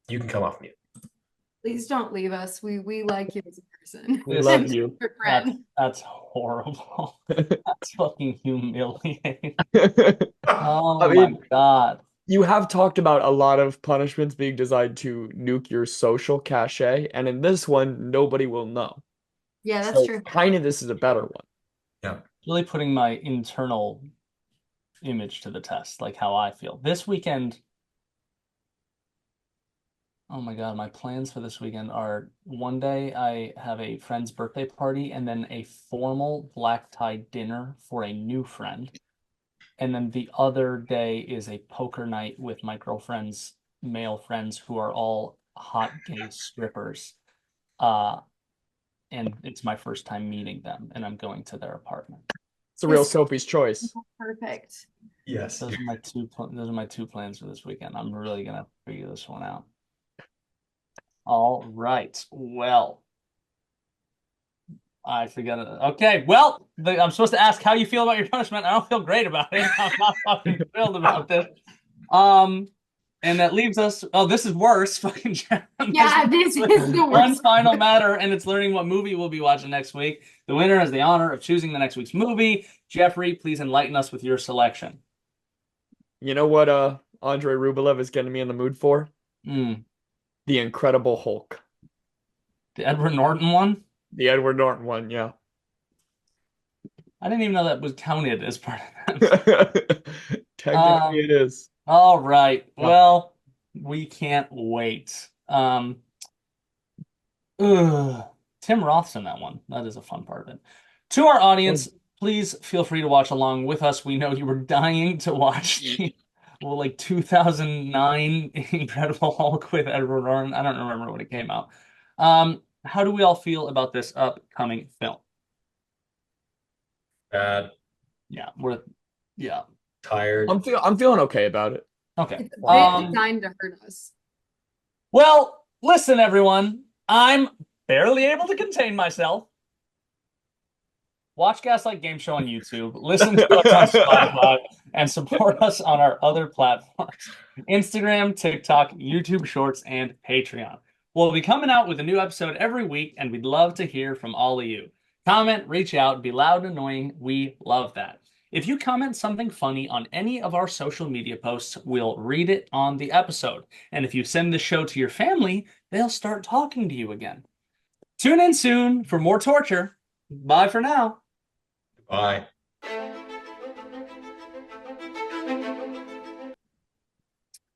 You can come off mute. Please don't leave us. We like you as a person. We love you. Your friend. That's horrible. That's fucking humiliating. Oh I my mean, God. you have talked about a lot of punishments being designed to nuke your social cachet, and in this one, nobody will know. Yeah, that's So true. kind of this is a better one. Yeah. Really putting my internal image to the test, like how I feel. This weekend, oh my God, my plans for this weekend are one day I have a friend's birthday party and then a formal black tie dinner for a new friend. And then the other day is a poker night with my girlfriend's male friends who are all hot gay strippers. And it's my first time meeting them, and I'm going to their apartment. It's a real Sophie's choice. Perfect. Yes. Those are my two plans for this weekend. I'm really gonna figure this one out. All right. Well, I forgot it. Okay. Well, I'm supposed to ask how you feel about your punishment. I don't feel great about it. I'm not fucking thrilled about this. And that leaves us. Oh, this is worse. Fucking Yeah, this is the one worst. final matter, and it's learning what movie we'll be watching next week. The winner has the honor of choosing the next week's movie. Jeffrey, please enlighten us with your selection. You know what Andrei Rublev is getting me in the mood for? The The Incredible Hulk. Edward Norton one? The Edward Norton one, yeah. I didn't even know that was counted as part of that. Technically it is. All right. Well, we can't wait. Tim Roth's in that one. That is a fun part of it. To our audience, please feel free to watch along with us. We know you were dying to watch the 2009 Incredible Hulk with Edward Norton. I don't remember when it came out. How do we all feel about this upcoming film? Bad. Yeah. Tired. I'm feeling okay about it. Okay. It's a bit designed to hurt us. Well, listen, everyone. I'm barely able to contain myself. Watch Gaslight Gameshow on YouTube. Listen to us on Spotify and support us on our other platforms: Instagram, TikTok, YouTube Shorts, and Patreon. We'll be coming out with a new episode every week, and we'd love to hear from all of you. Comment, reach out, be loud and annoying. We love that. If you comment something funny on any of our social media posts, we'll read it on the episode. And if you send the show to your family, they'll start talking to you again. Tune in soon for more torture. Bye for now. Bye.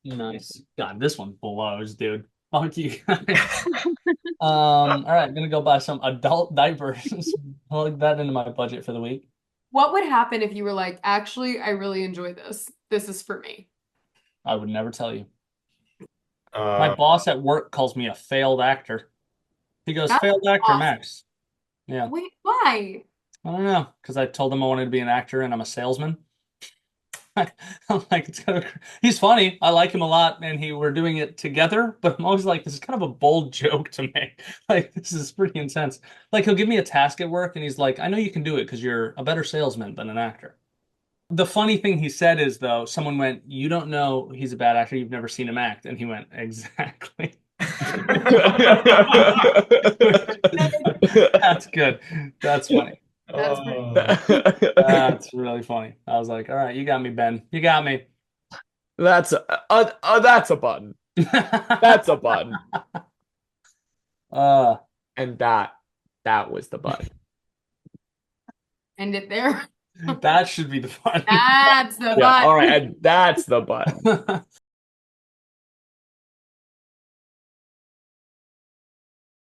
Nice. God, this one blows, dude. Fuck you guys. All right, I'm gonna go buy some adult diapers. Plug that into my budget for the week. What would happen if you were like, actually, I really enjoy this. This is for me. I would never tell you. My boss at work calls me a failed actor. He goes, That's failed actor, awesome. Max. Yeah. Wait, why? I don't know, because I told him I wanted to be an actor and I'm a salesman. I'm like, it's kind of, he's funny. I like him a lot, and we're doing it together. But I'm always like, this is kind of a bold joke to make. Like, this is pretty intense. Like, he'll give me a task at work, and he's like, I know you can do it because you're a better salesman than an actor. The funny thing he said is, though, someone went, "You don't know he's a bad actor. You've never seen him act," and he went, "Exactly." That's good. That's funny. That's That's really funny. I was like, all right, you got me, Ben. You got me. That's a button. That's a button. And that was the button. End it there. That should be the fun. That's the Yeah, button. all right, and that's the button.